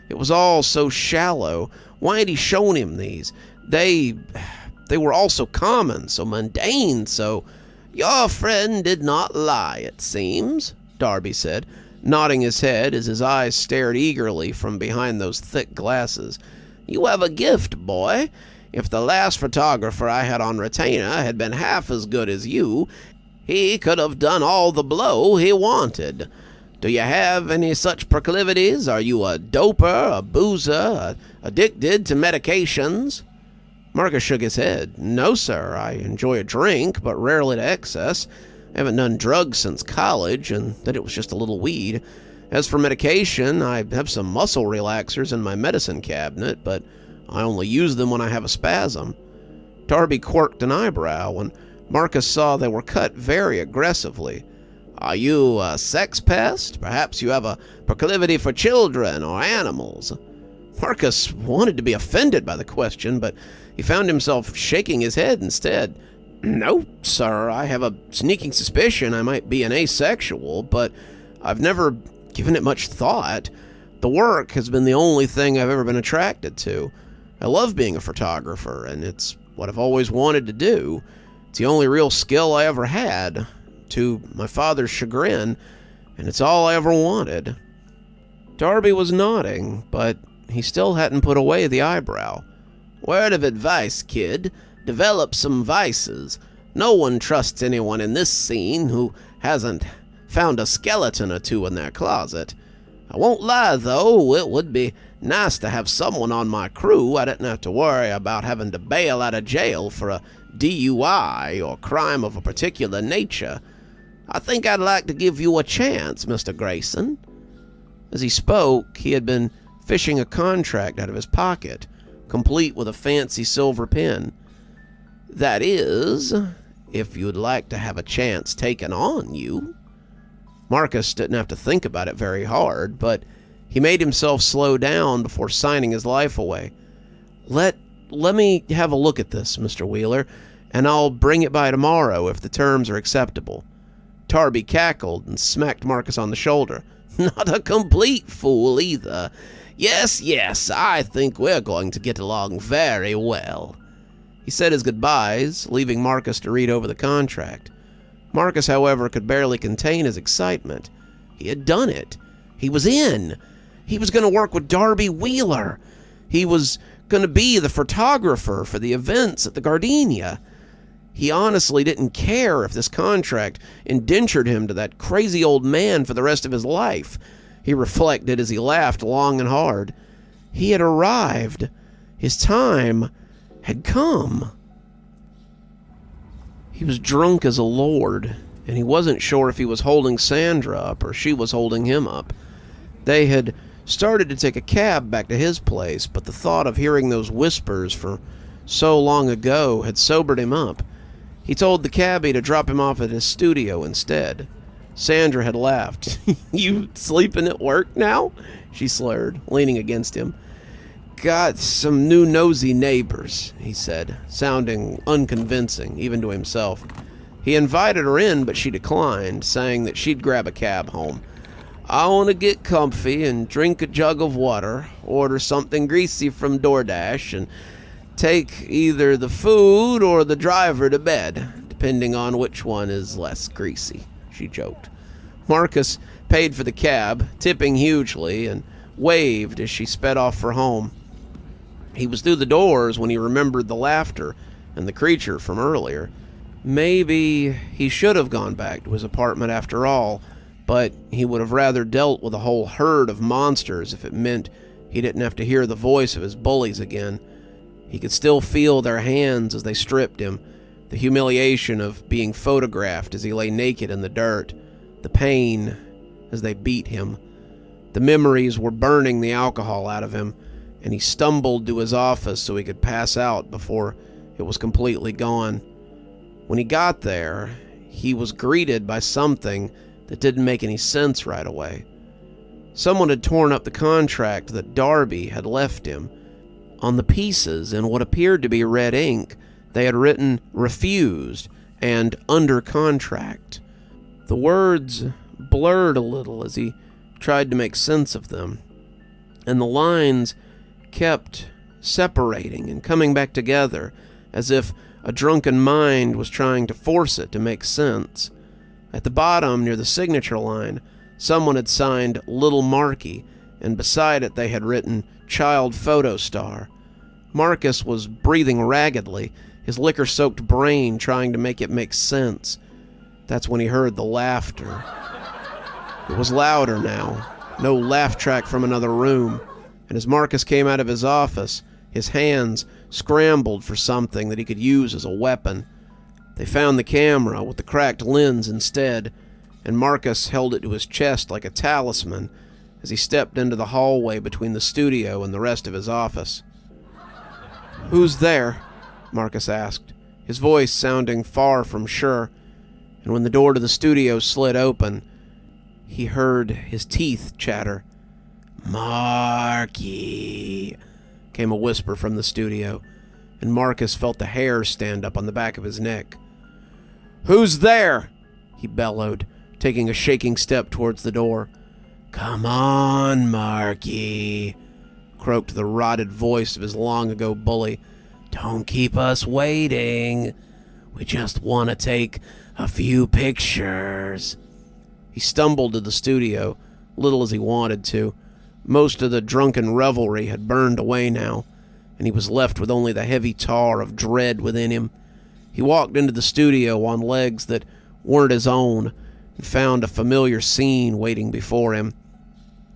It was all so shallow. Why had he shown him these? They were all so common, so mundane, so... "Your friend did not lie, it seems," Darby said, nodding his head as his eyes stared eagerly from behind those thick glasses. "You have a gift, boy. If the last photographer I had on retainer had been half as good as you, he could have done all the blow he wanted. Do you have any such proclivities? Are you a doper, a boozer, addicted to medications?" Marcus shook his head. "No, sir. I enjoy a drink, but rarely to excess. I haven't done drugs since college, and then it was just a little weed. As for medication, I have some muscle relaxers in my medicine cabinet, but I only use them when I have a spasm." Darby quirked an eyebrow, and Marcus saw they were cut very aggressively. "Are you a sex pest? Perhaps you have a proclivity for children or animals?" Marcus wanted to be offended by the question, but he found himself shaking his head instead. "No, sir, I have a sneaking suspicion I might be an asexual, but I've never given it much thought. The work has been the only thing I've ever been attracted to. I love being a photographer, and it's what I've always wanted to do. It's the only real skill I ever had, to my father's chagrin, and it's all I ever wanted." Darby was nodding, but he still hadn't put away the eyebrow. "Word of advice, kid. Develop some vices. No one trusts anyone in this scene who hasn't found a skeleton or two in their closet. I won't lie, though, it would be nice to have someone on my crew I didn't have to worry about having to bail out of jail for a DUI or crime of a particular nature. I think I'd like to give you a chance, Mr. Grayson." As he spoke, he had been fishing a contract out of his pocket, complete with a fancy silver pen. "That is, if you'd like to have a chance taken on you." Marcus didn't have to think about it very hard, but he made himself slow down before signing his life away. Let me have a look at this, Mr. Wheeler, and I'll bring it by tomorrow if the terms are acceptable." Darby cackled and smacked Marcus on the shoulder. "Not a complete fool, either. Yes, I think we're going to get along very well." He said his goodbyes, leaving Marcus to read over the contract. Marcus, however, could barely contain his excitement. He had done it. He was in. He was going to work with Darby Wheeler. He was going to be the photographer for the events at the Gardenia. He honestly didn't care if this contract indentured him to that crazy old man for the rest of his life, he reflected as he laughed long and hard. He had arrived. His time had come. He was drunk as a lord, and he wasn't sure if he was holding Sandra up or she was holding him up. They had started to take a cab back to his place, but the thought of hearing those whispers for so long ago had sobered him up. He told the cabbie to drop him off at his studio instead. Sandra had laughed. "You sleeping at work now?" she slurred, leaning against him. "Got some new nosy neighbors," he said, sounding unconvincing, even to himself. He invited her in, but she declined, saying that she'd grab a cab home. "I want to get comfy and drink a jug of water, order something greasy from DoorDash, and take either the food or the driver to bed, depending on which one is less greasy," she joked. Marcus paid for the cab, tipping hugely, and waved as she sped off for home. He was through the doors when he remembered the laughter and the creature from earlier. Maybe he should have gone back to his apartment after all, but he would have rather dealt with a whole herd of monsters if it meant he didn't have to hear the voice of his bullies again. He could still feel their hands as they stripped him, the humiliation of being photographed as he lay naked in the dirt, the pain as they beat him. The memories were burning the alcohol out of him, and he stumbled to his office so he could pass out before it was completely gone. When he got there, he was greeted by something that didn't make any sense right away. Someone had torn up the contract that Darby had left him. On the pieces, in what appeared to be red ink, they had written "refused" and "under contract." The words blurred a little as he tried to make sense of them, and the lines kept separating and coming back together as if a drunken mind was trying to force it to make sense. At the bottom, near the signature line, someone had signed Little Marky, and beside it they had written Child Photo Star. Marcus was breathing raggedly, his liquor-soaked brain trying to make it make sense. That's when he heard the laughter. It was louder now, no laugh track from another room, and as Marcus came out of his office, his hands scrambled for something that he could use as a weapon. They found the camera with the cracked lens instead, and Marcus held it to his chest like a talisman as he stepped into the hallway between the studio and the rest of his office. "Who's there?" Marcus asked, his voice sounding far from sure, and when the door to the studio slid open, he heard his teeth chatter. "Marky," came a whisper from the studio, and Marcus felt the hair stand up on the back of his neck. "Who's there?" he bellowed, taking a shaking step towards the door. "Come on, Marky," croaked the rotted voice of his long-ago bully. "Don't keep us waiting. We just want to take a few pictures." He stumbled to the studio, little as he wanted to. Most of the drunken revelry had burned away now, and he was left with only the heavy tar of dread within him. He walked into the studio on legs that weren't his own and found a familiar scene waiting before him.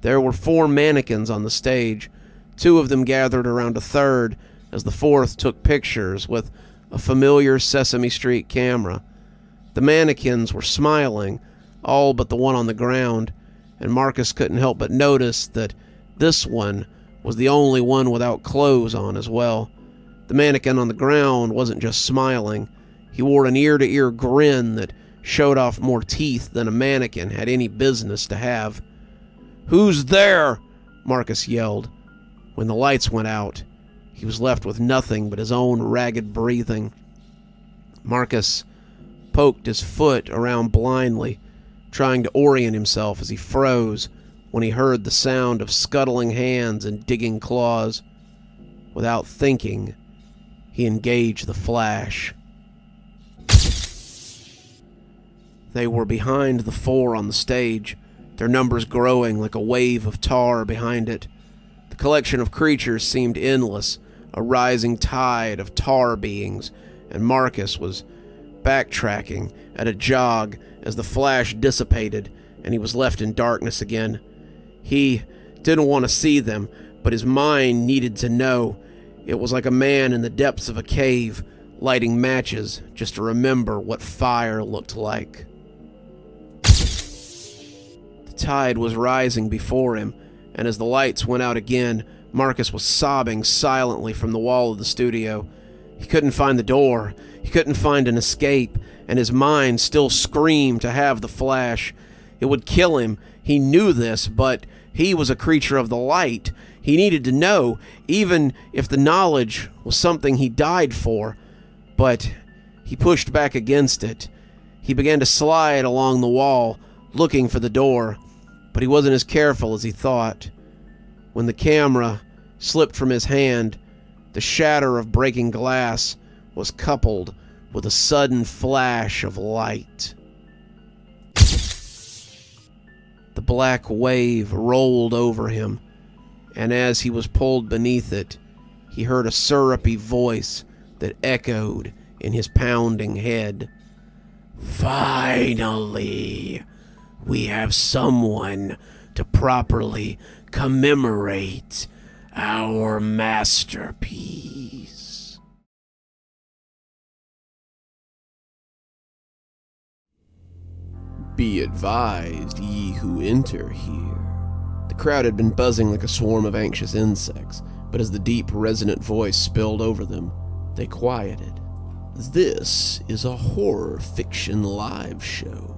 There were 4 mannequins on the stage. 2 of them gathered around a third as the 4th took pictures with a familiar Sesame Street camera. The mannequins were smiling, all but the one on the ground, and Marcus couldn't help but notice that this one was the only one without clothes on as well. The mannequin on the ground wasn't just smiling. He wore an ear-to-ear grin that showed off more teeth than a mannequin had any business to have. "Who's there?" Marcus yelled. When the lights went out, he was left with nothing but his own ragged breathing. Marcus poked his foot around blindly, trying to orient himself as he froze when he heard the sound of scuttling hands and digging claws. Without thinking, he engaged the flash. They were behind the 4 on the stage, their numbers growing like a wave of tar behind it. The collection of creatures seemed endless, a rising tide of tar beings, and Marcus was backtracking at a jog as the flash dissipated and he was left in darkness again. He didn't want to see them, but his mind needed to know. It was like a man in the depths of a cave, lighting matches just to remember what fire looked like. The tide was rising before him, and as the lights went out again, Marcus was sobbing silently from the wall of the studio. He couldn't find the door, he couldn't find an escape, and his mind still screamed to have the flash. It would kill him, he knew this, but he was a creature of the light. He needed to know, even if the knowledge was something he died for. But he pushed back against it. He began to slide along the wall, looking for the door, but he wasn't as careful as he thought. When the camera slipped from his hand, the shatter of breaking glass was coupled with a sudden flash of light. The black wave rolled over him, and as he was pulled beneath it, he heard a syrupy voice that echoed in his pounding head. "Finally, we have someone to properly commemorate our masterpiece." Be advised, ye who enter here. The crowd had been buzzing like a swarm of anxious insects, but as the deep, resonant voice spilled over them, they quieted. This is a horror fiction live show.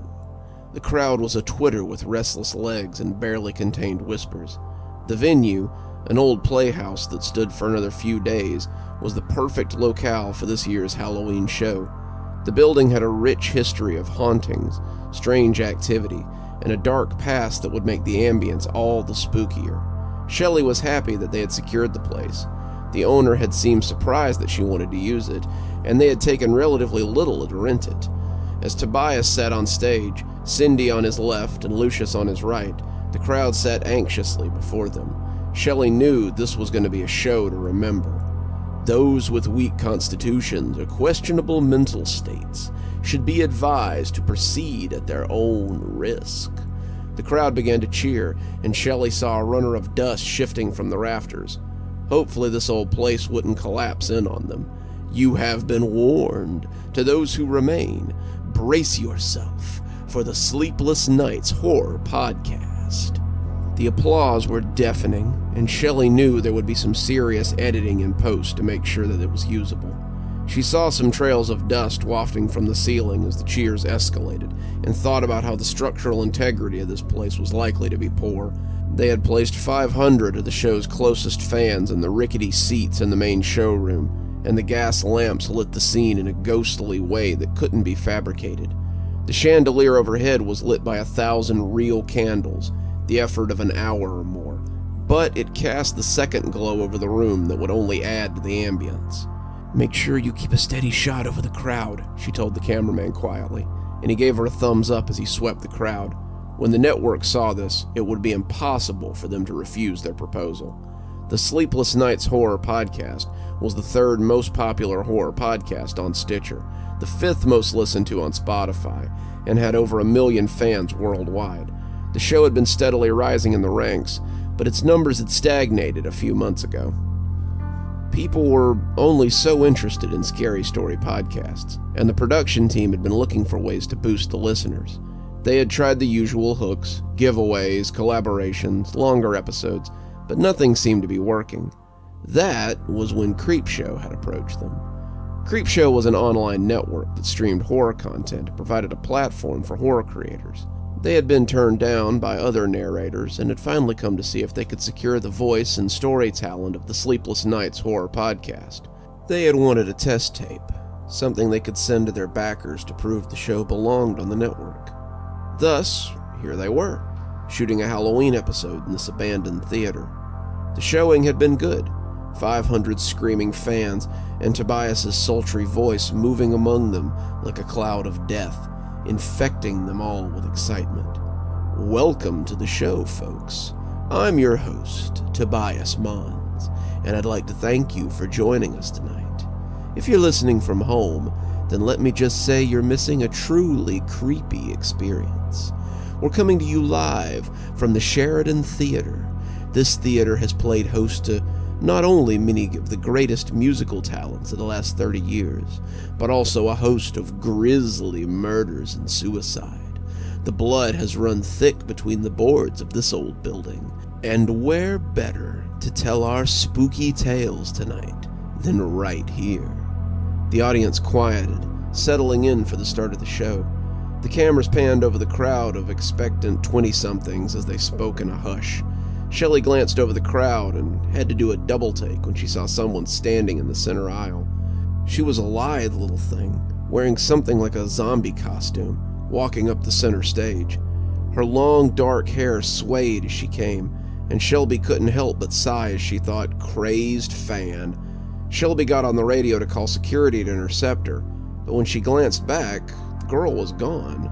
The crowd was a twitter with restless legs and barely contained whispers. The venue, an old playhouse that stood for another few days, was the perfect locale for this year's Halloween show. The building had a rich history of hauntings, strange activity, and a dark past that would make the ambience all the spookier. Shelley was happy that they had secured the place. The owner had seemed surprised that she wanted to use it, and they had taken relatively little to rent it. As Tobias sat on stage, Cindy on his left and Lucius on his right, the crowd sat anxiously before them. Shelley knew this was going to be a show to remember. Those with weak constitutions or questionable mental states should be advised to proceed at their own risk. The crowd began to cheer, and Shelley saw a runner of dust shifting from the rafters. Hopefully this old place wouldn't collapse in on them. You have been warned. To those who remain, brace yourself for the Sleepless Nights Horror Podcast. The applause were deafening, and Shelley knew there would be some serious editing in post to make sure that it was usable. She saw some trails of dust wafting from the ceiling as the cheers escalated, and thought about how the structural integrity of this place was likely to be poor. They had placed 500 of the show's closest fans in the rickety seats in the main showroom, and the gas lamps lit the scene in a ghostly way that couldn't be fabricated. The chandelier overhead was lit by 1,000 real candles, the effort of an hour or more, but it cast the second glow over the room that would only add to the ambience. "Make sure you keep a steady shot over the crowd," she told the cameraman quietly, and he gave her a thumbs up as he swept the crowd. When the network saw this, it would be impossible for them to refuse their proposal. The Sleepless Nights Horror Podcast was the third most popular horror podcast on Stitcher, the fifth most listened to on Spotify, and had over 1 million fans worldwide. The show had been steadily rising in the ranks, but its numbers had stagnated a few months ago. People were only so interested in scary story podcasts, and the production team had been looking for ways to boost the listeners. They had tried the usual hooks, giveaways, collaborations, longer episodes, but nothing seemed to be working. That was when Creepshow had approached them. Creepshow was an online network that streamed horror content and provided a platform for horror creators. They had been turned down by other narrators and had finally come to see if they could secure the voice and story talent of the Sleepless Nights Horror Podcast. They had wanted a test tape, something they could send to their backers to prove the show belonged on the network. Thus, here they were, shooting a Halloween episode in this abandoned theater. The showing had been good, 500 screaming fans, and Tobias's sultry voice moving among them like a cloud of death, infecting them all with excitement. Welcome to the show, folks. I'm your host, Tobias Mons, and I'd like to thank you for joining us tonight. If you're listening from home, then let me just say you're missing a truly creepy experience. We're coming to you live from the Sheridan Theater. This theater has played host to not only many of the greatest musical talents of the last 30 years, but also a host of grisly murders and suicide. The blood has run thick between the boards of this old building, and where better to tell our spooky tales tonight than right here? The audience quieted, settling in for the start of the show. The cameras panned over the crowd of expectant 20-somethings as they spoke in a hush. Shelley glanced over the crowd and had to do a double take when she saw someone standing in the center aisle. She was a lithe little thing, wearing something like a zombie costume, walking up the center stage. Her long, dark hair swayed as she came, and Shelby couldn't help but sigh as she thought, "Crazed fan." Shelby got on the radio to call security to intercept her, but when she glanced back, the girl was gone.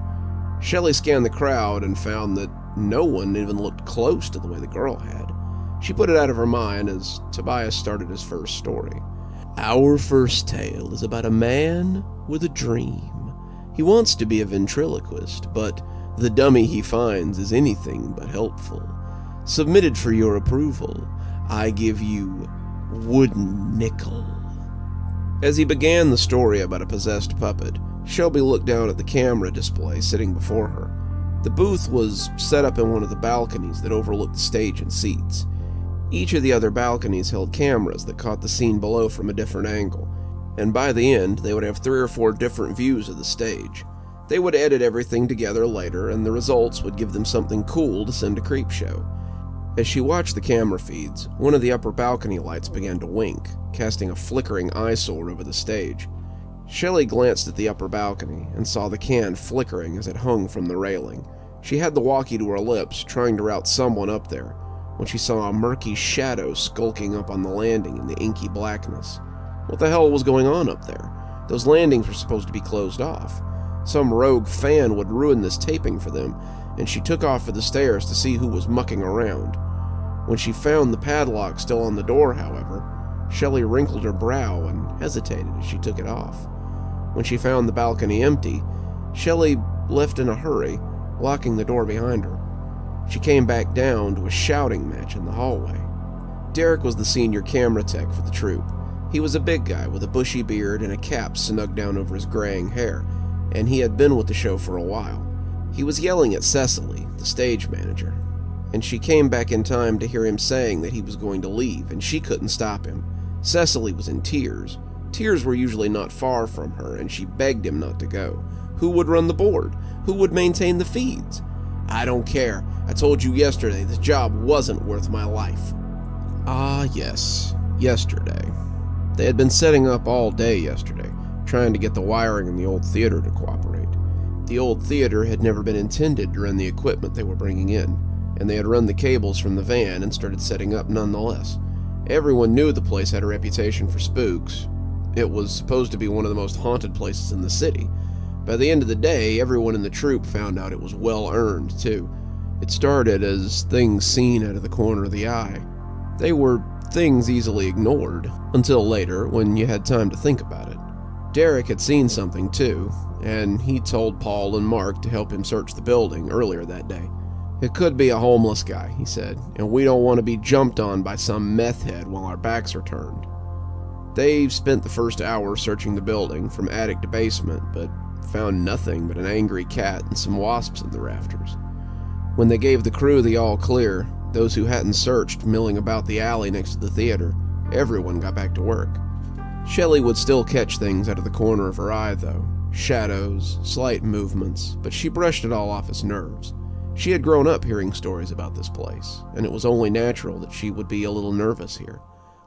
Shelley scanned the crowd and found that no one even looked close to the way the girl had. She put it out of her mind as Tobias started his first story. Our first tale is about a man with a dream. He wants to be a ventriloquist, but the dummy he finds is anything but helpful. Submitted for your approval, I give you Wooden Nickel. As he began the story about a possessed puppet, Shelby looked down at the camera display sitting before her. The booth was set up in one of the balconies that overlooked the stage and seats. Each of the other balconies held cameras that caught the scene below from a different angle, and by the end, they would have 3 or 4 different views of the stage. They would edit everything together later, and the results would give them something cool to send to Creepshow. As she watched the camera feeds, one of the upper balcony lights began to wink, casting a flickering eyesore over the stage. Shelley glanced at the upper balcony and saw the can flickering as it hung from the railing. She had the walkie to her lips, trying to route someone up there, when she saw a murky shadow skulking up on the landing in the inky blackness. What the hell was going on up there? Those landings were supposed to be closed off. Some rogue fan would ruin this taping for them, and she took off for the stairs to see who was mucking around. When she found the padlock still on the door, however, Shelley wrinkled her brow and hesitated as she took it off. When she found the balcony empty, Shelley left in a hurry, locking the door behind her. She came back down to a shouting match in the hallway. Derek was the senior camera tech for the troupe. He was a big guy with a bushy beard and a cap snugged down over his graying hair, and he had been with the show for a while. He was yelling at Cecily, the stage manager, and she came back in time to hear him saying that he was going to leave, and she couldn't stop him. Cecily was in tears. Tears were usually not far from her, and she begged him not to go. Who would run the board? Who would maintain the feeds? I don't care. I told you yesterday this job wasn't worth my life. Ah, yes. Yesterday. They had been setting up all day yesterday, trying to get the wiring in the old theater to cooperate. The old theater had never been intended to run the equipment they were bringing in, and they had run the cables from the van and started setting up nonetheless. Everyone knew the place had a reputation for spooks. It was supposed to be one of the most haunted places in the city. By the end of the day, everyone in the troupe found out it was well-earned, too. It started as things seen out of the corner of the eye. They were things easily ignored, until later, when you had time to think about it. Derek had seen something, too, and he told Paul and Mark to help him search the building earlier that day. It could be a homeless guy, he said, and we don't want to be jumped on by some meth head while our backs are turned. They spent the first hour searching the building from attic to basement, but found nothing but an angry cat and some wasps in the rafters. When they gave the crew the all clear, those who hadn't searched milling about the alley next to the theater, everyone got back to work. Shelley would still catch things out of the corner of her eye, though. Shadows, slight movements, but she brushed it all off as nerves. She had grown up hearing stories about this place, and it was only natural that she would be a little nervous here.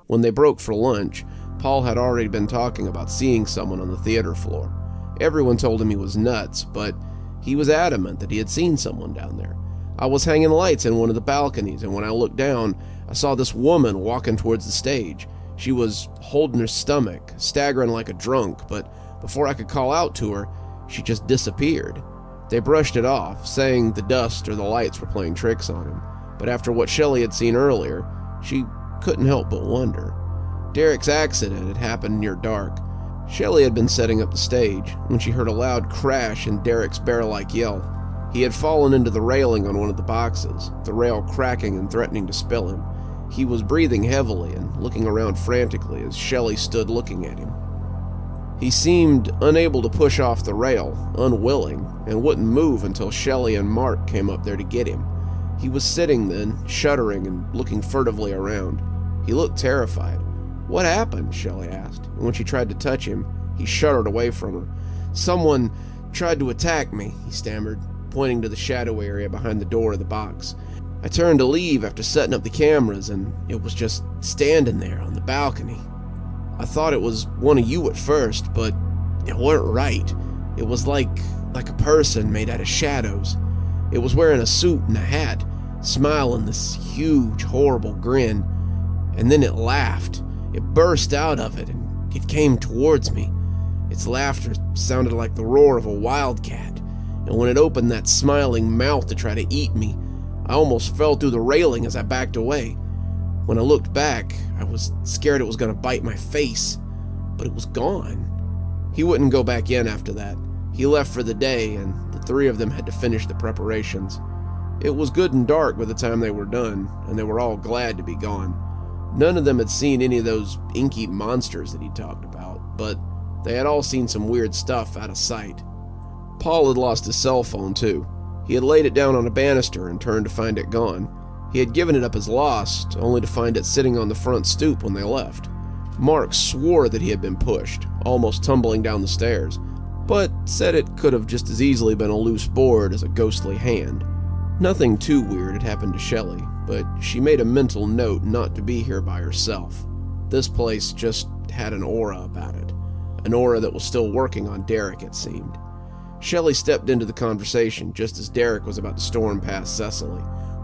When they broke for lunch, Paul had already been talking about seeing someone on the theater floor. Everyone told him he was nuts, but he was adamant that he had seen someone down there. I was hanging lights in one of the balconies, and when I looked down, I saw this woman walking towards the stage. She was holding her stomach, staggering like a drunk, but before I could call out to her, she just disappeared. They brushed it off, saying the dust or the lights were playing tricks on him, but after what Shelley had seen earlier, she couldn't help but wonder. Derek's accident had happened near dark. Shelley had been setting up the stage when she heard a loud crash and Derek's bear-like yell. He had fallen into the railing on one of the boxes, the rail cracking and threatening to spill him. He was breathing heavily and looking around frantically as Shelley stood looking at him. He seemed unable to push off the rail, unwilling, and wouldn't move until Shelley and Mark came up there to get him. He was sitting then, shuddering and looking furtively around. He looked terrified. "What happened?" Shelley asked, and when she tried to touch him, he shuddered away from her. "Someone tried to attack me," he stammered, pointing to the shadow area behind the door of the box. "I turned to leave after setting up the cameras, and it was just standing there on the balcony. I thought it was one of you at first, but it weren't right. It was like a person made out of shadows. It was wearing a suit and a hat, smiling this huge, horrible grin. And then it laughed. It burst out of it, and it came towards me. Its laughter sounded like the roar of a wildcat, and when it opened that smiling mouth to try to eat me, I almost fell through the railing as I backed away. When I looked back, I was scared it was going to bite my face, but it was gone." He wouldn't go back in after that. He left for the day, and the 3 of them had to finish the preparations. It was good and dark by the time they were done, and they were all glad to be gone. None of them had seen any of those inky monsters that he talked about, but they had all seen some weird stuff out of sight. Paul had lost his cell phone too. He had laid it down on a banister and turned to find it gone. He had given it up as lost, only to find it sitting on the front stoop when they left. Mark swore that he had been pushed, almost tumbling down the stairs, but said it could have just as easily been a loose board as a ghostly hand. Nothing too weird had happened to Shelley, but she made a mental note not to be here by herself. This place just had an aura about it, an aura that was still working on Derek, it seemed. Shelley stepped into the conversation just as Derek was about to storm past Cecily.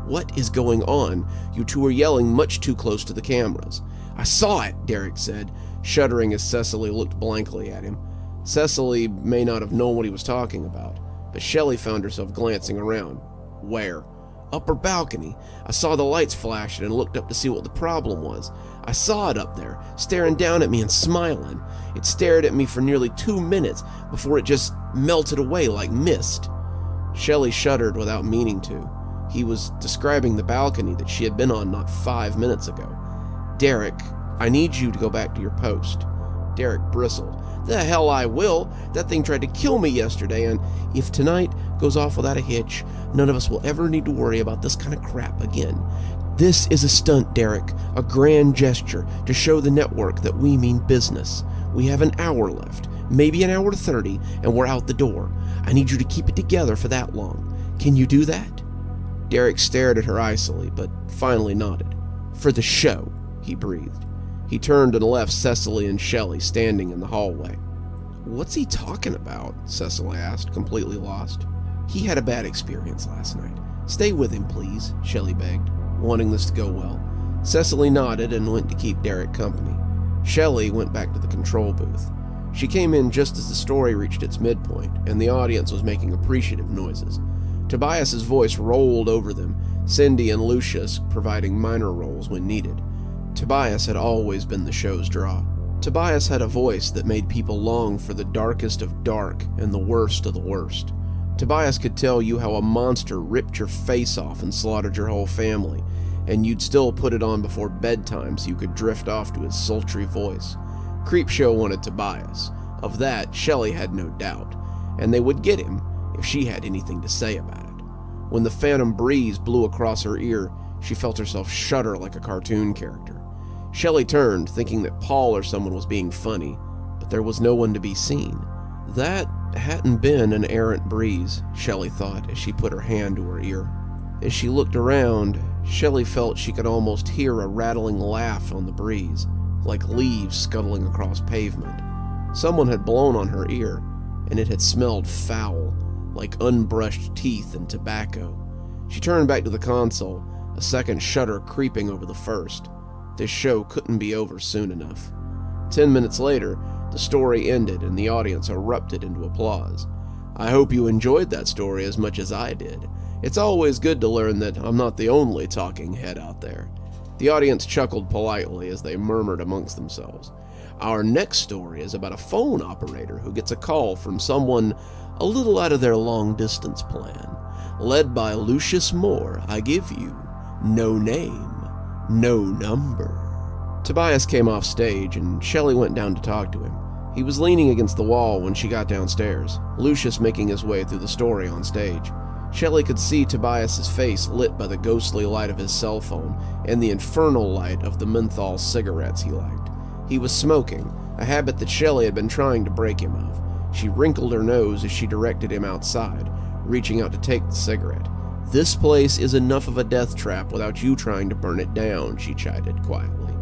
"What is going on? You two are yelling much too close to the cameras." "I saw it," Derek said, shuddering as Cecily looked blankly at him. Cecily may not have known what he was talking about, but Shelley found herself glancing around. "Where?" "Upper balcony. I saw the lights flashing and looked up to see what the problem was. I saw it up there, staring down at me and smiling. It stared at me for nearly 2 minutes before it just melted away like mist." Shelley shuddered without meaning to. He was describing the balcony that she had been on not 5 minutes ago. "Derek, I need you to go back to your post." Derek bristled. "The hell I will. That thing tried to kill me yesterday, and if tonight goes off without a hitch, none of us will ever need to worry about this kind of crap again. This is a stunt, Derek, a grand gesture to show the network that we mean business. We have an hour left, maybe an hour 30, and we're out the door. I need you to keep it together for that long. Can you do that?" Derek stared at her icily, but finally nodded. "For the show," he breathed. He turned and left Cecily and Shelley standing in the hallway. "What's he talking about?" Cecily asked, completely lost. "He had a bad experience last night. Stay with him, please," Shelley begged, wanting this to go well. Cecily nodded and went to keep Derek company. Shelley went back to the control booth. She came in just as the story reached its midpoint, and the audience was making appreciative noises. Tobias's voice rolled over them, Cindy and Lucius providing minor roles when needed. Tobias had always been the show's draw. Tobias had a voice that made people long for the darkest of dark and the worst of the worst. Tobias could tell you how a monster ripped your face off and slaughtered your whole family, and you'd still put it on before bedtime so you could drift off to his sultry voice. Creepshow wanted Tobias. Of that, Shelley had no doubt, and they would get him if she had anything to say about it. When the phantom breeze blew across her ear, she felt herself shudder like a cartoon character. Shelley turned, thinking that Paul or someone was being funny, but there was no one to be seen. That hadn't been an errant breeze, Shelley thought as she put her hand to her ear. As she looked around, Shelley felt she could almost hear a rattling laugh on the breeze, like leaves scuttling across pavement. Someone had blown on her ear, and it had smelled foul, like unbrushed teeth and tobacco. She turned back to the console, a second shudder creeping over the first. This show couldn't be over soon enough. 10 minutes later, the story ended and the audience erupted into applause. "I hope you enjoyed that story as much as I did. It's always good to learn that I'm not the only talking head out there." The audience chuckled politely as they murmured amongst themselves. "Our next story is about a phone operator who gets a call from someone a little out of their long-distance plan. Led by Lucius Moore, I give you No Name, No Number." Tobias came off stage, and Shelley went down to talk to him. He was leaning against the wall when she got downstairs, Lucius making his way through the story on stage. Shelley could see Tobias's face lit by the ghostly light of his cell phone and the infernal light of the menthol cigarettes he liked. He was smoking, a habit that Shelley had been trying to break him of. She wrinkled her nose as she directed him outside, reaching out to take the cigarette. "This place is enough of a death trap without you trying to burn it down," she chided quietly.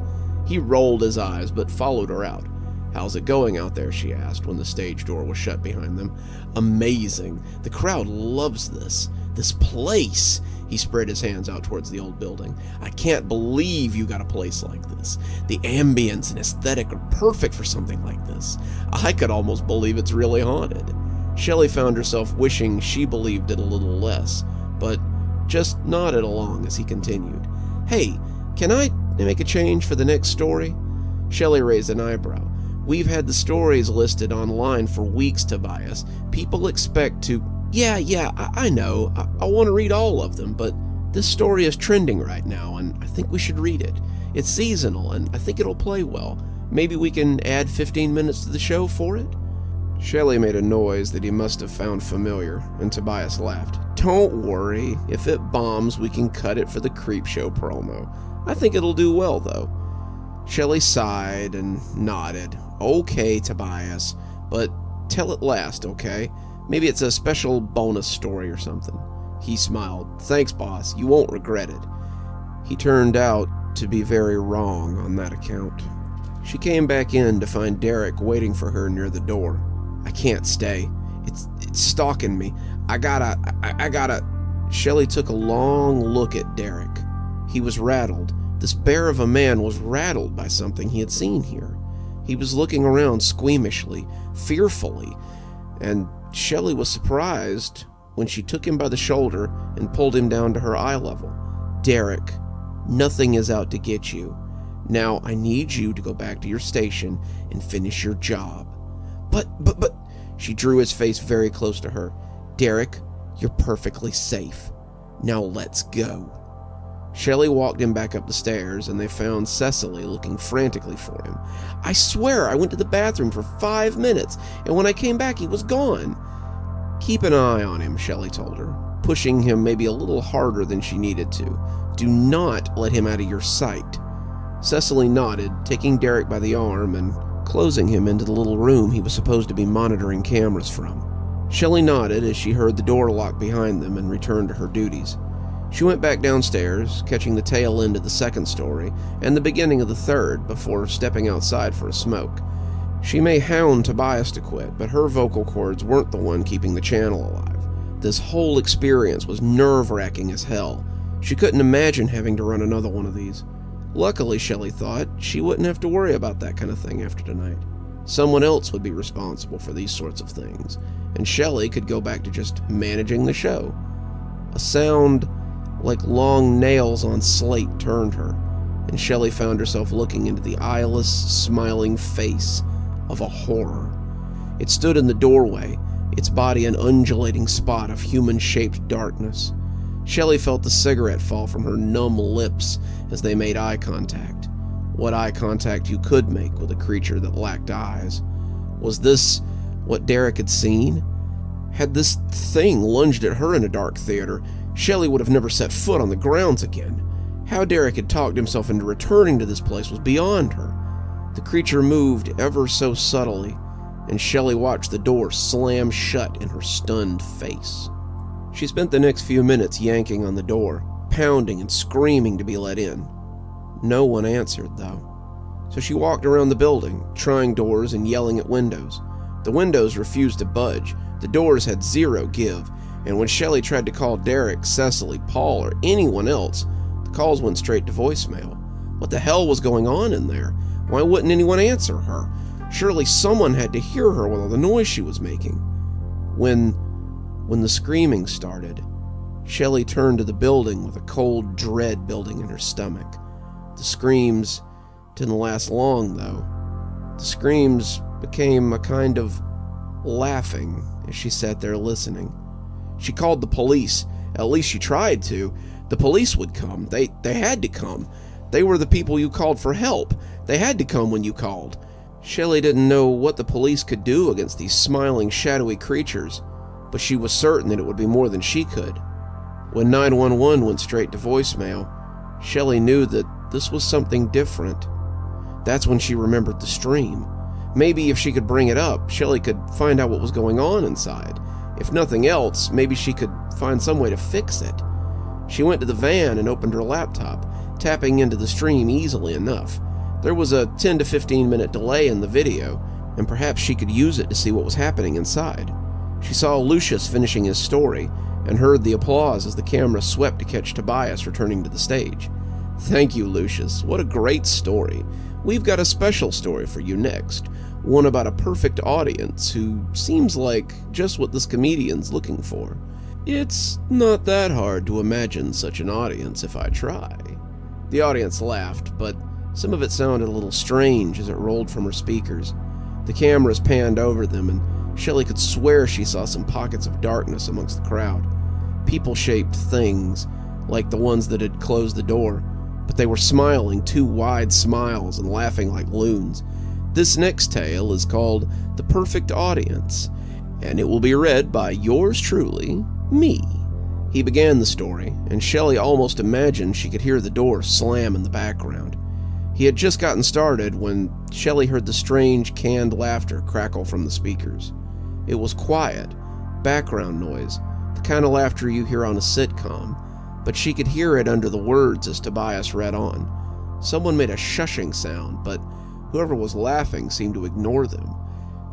He rolled his eyes but followed her out. "How's it going out there?" she asked when the stage door was shut behind them. "Amazing. The crowd loves this. This place." He spread his hands out towards the old building. "I can't believe you got a place like this. The ambience and aesthetic are perfect for something like this. I could almost believe it's really haunted." Shelley found herself wishing she believed it a little less, but just nodded along as he continued. "Hey, can I make a change for the next story?" Shelley raised an eyebrow. "We've had the stories listed online for weeks, Tobias. People expect to..." Yeah, I know. I want to read all of them, but this story is trending right now, and I think we should read it. It's seasonal, and I think it'll play well. Maybe we can add 15 minutes to the show for it?" Shelley made a noise that he must have found familiar, and Tobias laughed. Don't worry. If it bombs, we can cut it for the Creepshow promo. I think it'll do well, though. Shelley sighed and nodded. Okay, Tobias, but tell it last, okay? Maybe it's a special bonus story or something. He smiled. Thanks, boss. You won't regret it. He turned out to be very wrong on that account. She came back in to find Derek waiting for her near the door. I can't stay. It's stalking me. I gotta... Shelley took a long look at Derek. He was rattled. This bear of a man was rattled by something he had seen here. He was looking around squeamishly, fearfully, and Shelley was surprised when she took him by the shoulder and pulled him down to her eye level. Derek, nothing is out to get you. Now I need you to go back to your station and finish your job. But, she drew his face very close to her. Derek, you're perfectly safe. Now let's go. Shelley walked him back up the stairs, and they found Cecily looking frantically for him. I swear I went to the bathroom for 5 minutes, and when I came back he was gone. Keep an eye on him, Shelley told her, pushing him maybe a little harder than she needed to. Do not let him out of your sight. Cecily nodded, taking Derek by the arm and closing him into the little room he was supposed to be monitoring cameras from. Shelley nodded as she heard the door lock behind them and returned to her duties. She went back downstairs, catching the tail end of the second story and the beginning of the third before stepping outside for a smoke. She may hound Tobias to quit, but her vocal cords weren't the one keeping the channel alive. This whole experience was nerve-wracking as hell. She couldn't imagine having to run another one of these. Luckily, Shelley thought, she wouldn't have to worry about that kind of thing after tonight. Someone else would be responsible for these sorts of things, and Shelley could go back to just managing the show. A sound like long nails on slate turned her, and Shelley found herself looking into the eyeless, smiling face of a horror. It stood in the doorway, its body an undulating spot of human-shaped darkness. Shelley felt the cigarette fall from her numb lips as they made eye contact. What eye contact you could make with a creature that lacked eyes. Was this what Derek had seen? Had this thing lunged at her in a dark theater, Shelley would have never set foot on the grounds again. How Derek had talked himself into returning to this place was beyond her. The creature moved ever so subtly, and Shelley watched the door slam shut in her stunned face. She spent the next few minutes yanking on the door, pounding and screaming to be let in. No one answered, though. So she walked around the building, trying doors and yelling at windows. The windows refused to budge, the doors had zero give, and when Shelley tried to call Derek, Cecily, Paul, or anyone else, the calls went straight to voicemail. What the hell was going on in there? Why wouldn't anyone answer her? Surely someone had to hear her with all the noise she was making. When the screaming started, Shelley turned to the building with a cold dread building in her stomach. The screams didn't last long, though. The screams became a kind of laughing as she sat there listening. She called the police. At least she tried to. The police would come. They had to come. They were the people you called for help. They had to come when you called. Shelley didn't know what the police could do against these smiling, shadowy creatures, but she was certain that it would be more than she could. When 911 went straight to voicemail, Shelley knew that this was something different. That's when she remembered the stream. Maybe if she could bring it up, Shelley could find out what was going on inside. If nothing else, maybe she could find some way to fix it. She went to the van and opened her laptop, tapping into the stream easily enough. There was a 10 to 15 minute delay in the video, and perhaps she could use it to see what was happening inside. She saw Erutious finishing his story, and heard the applause as the camera swept to catch Tobias returning to the stage. Thank you, Erutious. What a great story. We've got a special story for you next. One about a perfect audience who seems like just what this comedian's looking for. It's not that hard to imagine such an audience if I try. The audience laughed, but some of it sounded a little strange as it rolled from her speakers. The cameras panned over them, and Shelley could swear she saw some pockets of darkness amongst the crowd. People-shaped things, like the ones that had closed the door, but they were smiling 2 wide smiles and laughing like loons. This next tale is called The Perfect Audience, and it will be read by yours truly, me. He began the story, and Shelley almost imagined she could hear the door slam in the background. He had just gotten started when Shelley heard the strange, canned laughter crackle from the speakers. It was quiet, background noise, the kind of laughter you hear on a sitcom, but she could hear it under the words as Tobias read on. Someone made a shushing sound, but whoever was laughing seemed to ignore them.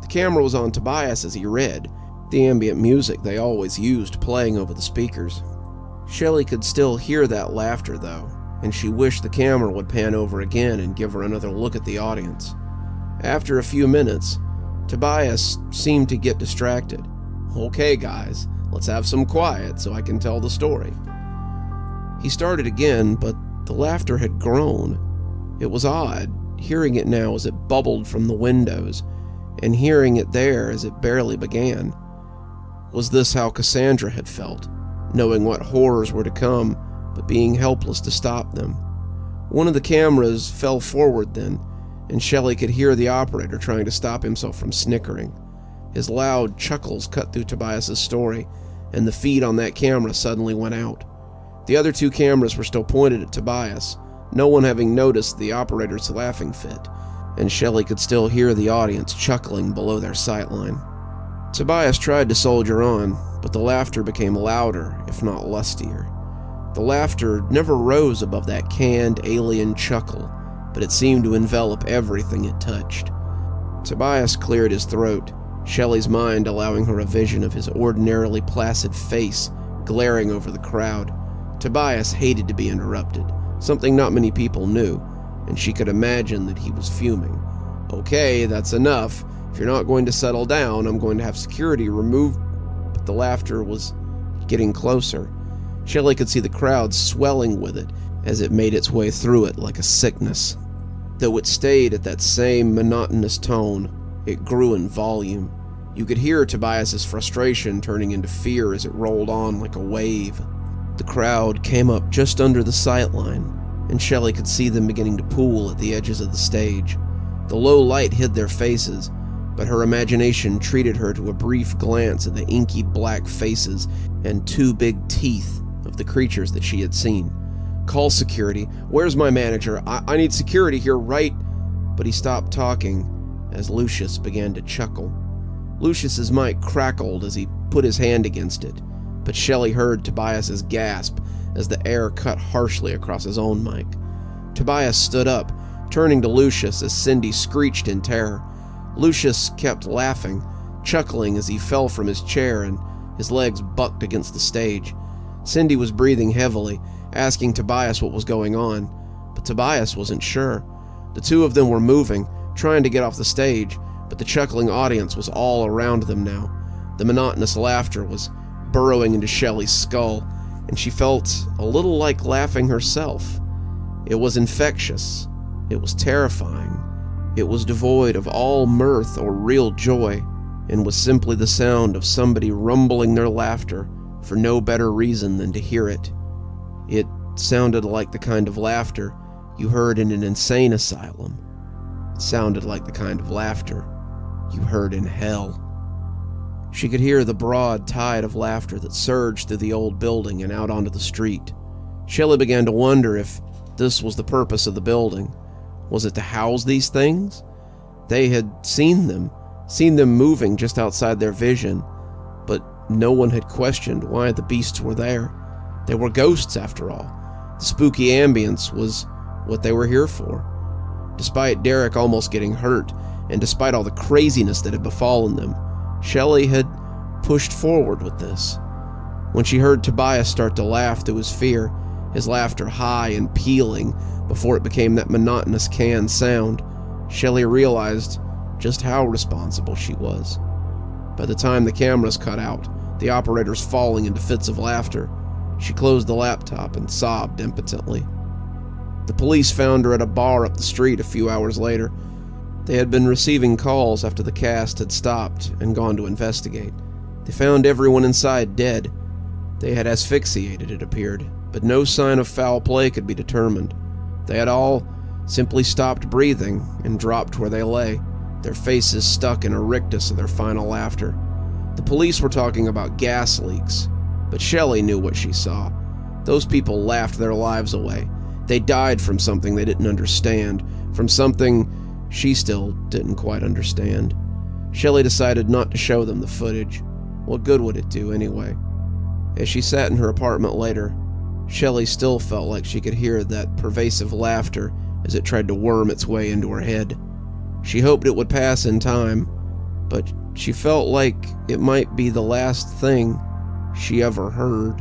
The camera was on Tobias as he read, the ambient music they always used playing over the speakers. Shelley could still hear that laughter, though, and she wished the camera would pan over again and give her another look at the audience. After a few minutes, Tobias seemed to get distracted. "Okay, guys, let's have some quiet so I can tell the story." He started again, but the laughter had grown. It was odd, hearing it now as it bubbled from the windows, and hearing it there as it barely began. Was this how Cassandra had felt, knowing what horrors were to come, but being helpless to stop them? One of the cameras fell forward then, and Shelley could hear the operator trying to stop himself from snickering. His loud chuckles cut through Tobias's story, and the feed on that camera suddenly went out. The other two cameras were still pointed at Tobias, no one having noticed the operator's laughing fit, and Shelley could still hear the audience chuckling below their sightline. Tobias tried to soldier on, but the laughter became louder, if not lustier. The laughter never rose above that canned alien chuckle, but it seemed to envelop everything it touched. Tobias cleared his throat, Shelley's mind allowing her a vision of his ordinarily placid face glaring over the crowd. Tobias hated to be interrupted, something not many people knew, and she could imagine that he was fuming. "Okay, that's enough. If you're not going to settle down, I'm going to have security removed." But the laughter was getting closer. Shelley could see the crowd swelling with it as it made its way through it like a sickness. Though it stayed at that same monotonous tone, it grew in volume. You could hear Tobias's frustration turning into fear as it rolled on like a wave. The crowd came up just under the sightline, and Shelley could see them beginning to pool at the edges of the stage. The low light hid their faces, but her imagination treated her to a brief glance at the inky black faces and two big teeth of the creatures that she had seen. "Call security. Where's my manager? I need security here right..." But he stopped talking as Lucius began to chuckle. Lucius's mic crackled as he put his hand against it, but Shelley heard Tobias's gasp as the air cut harshly across his own mic. Tobias stood up, turning to Lucius as Cindy screeched in terror. Lucius kept laughing, chuckling as he fell from his chair and his legs bucked against the stage. Cindy was breathing heavily, asking Tobias what was going on, but Tobias wasn't sure. The two of them were moving, trying to get off the stage, but the chuckling audience was all around them now. The monotonous laughter was burrowing into Shelley's skull, and she felt a little like laughing herself. It was infectious. It was terrifying. It was devoid of all mirth or real joy, and was simply the sound of somebody rumbling their laughter for no better reason than to hear it. It sounded like the kind of laughter you heard in an insane asylum. It sounded like the kind of laughter you heard in hell. She could hear the broad tide of laughter that surged through the old building and out onto the street. Shelley began to wonder if this was the purpose of the building. Was it to house these things? They had seen them moving just outside their vision, but no one had questioned why the beasts were there. They were ghosts, after all. The spooky ambience was what they were here for. Despite Derek almost getting hurt, and despite all the craziness that had befallen them, Shelley had pushed forward with this. When she heard Tobias start to laugh through his fear, his laughter high and pealing before it became that monotonous canned sound, Shelley realized just how responsible she was. By the time the cameras cut out, the operators falling into fits of laughter, she closed the laptop and sobbed impotently. The police found her at a bar up the street a few hours later. They had been receiving calls after the cast had stopped and gone to investigate. They found everyone inside dead. They had asphyxiated, it appeared, but no sign of foul play could be determined. They had all simply stopped breathing and dropped where they lay, their faces stuck in a rictus of their final laughter. The police were talking about gas leaks, But Shelley knew what she saw. Those people laughed their lives away. They died from something they didn't understand, from something she still didn't quite understand. Shelley decided not to show them the footage. What good would it do anyway? As she sat in her apartment later, Shelley still felt like she could hear that pervasive laughter as it tried to worm its way into her head. She hoped it would pass in time, but she felt like it might be the last thing she ever heard.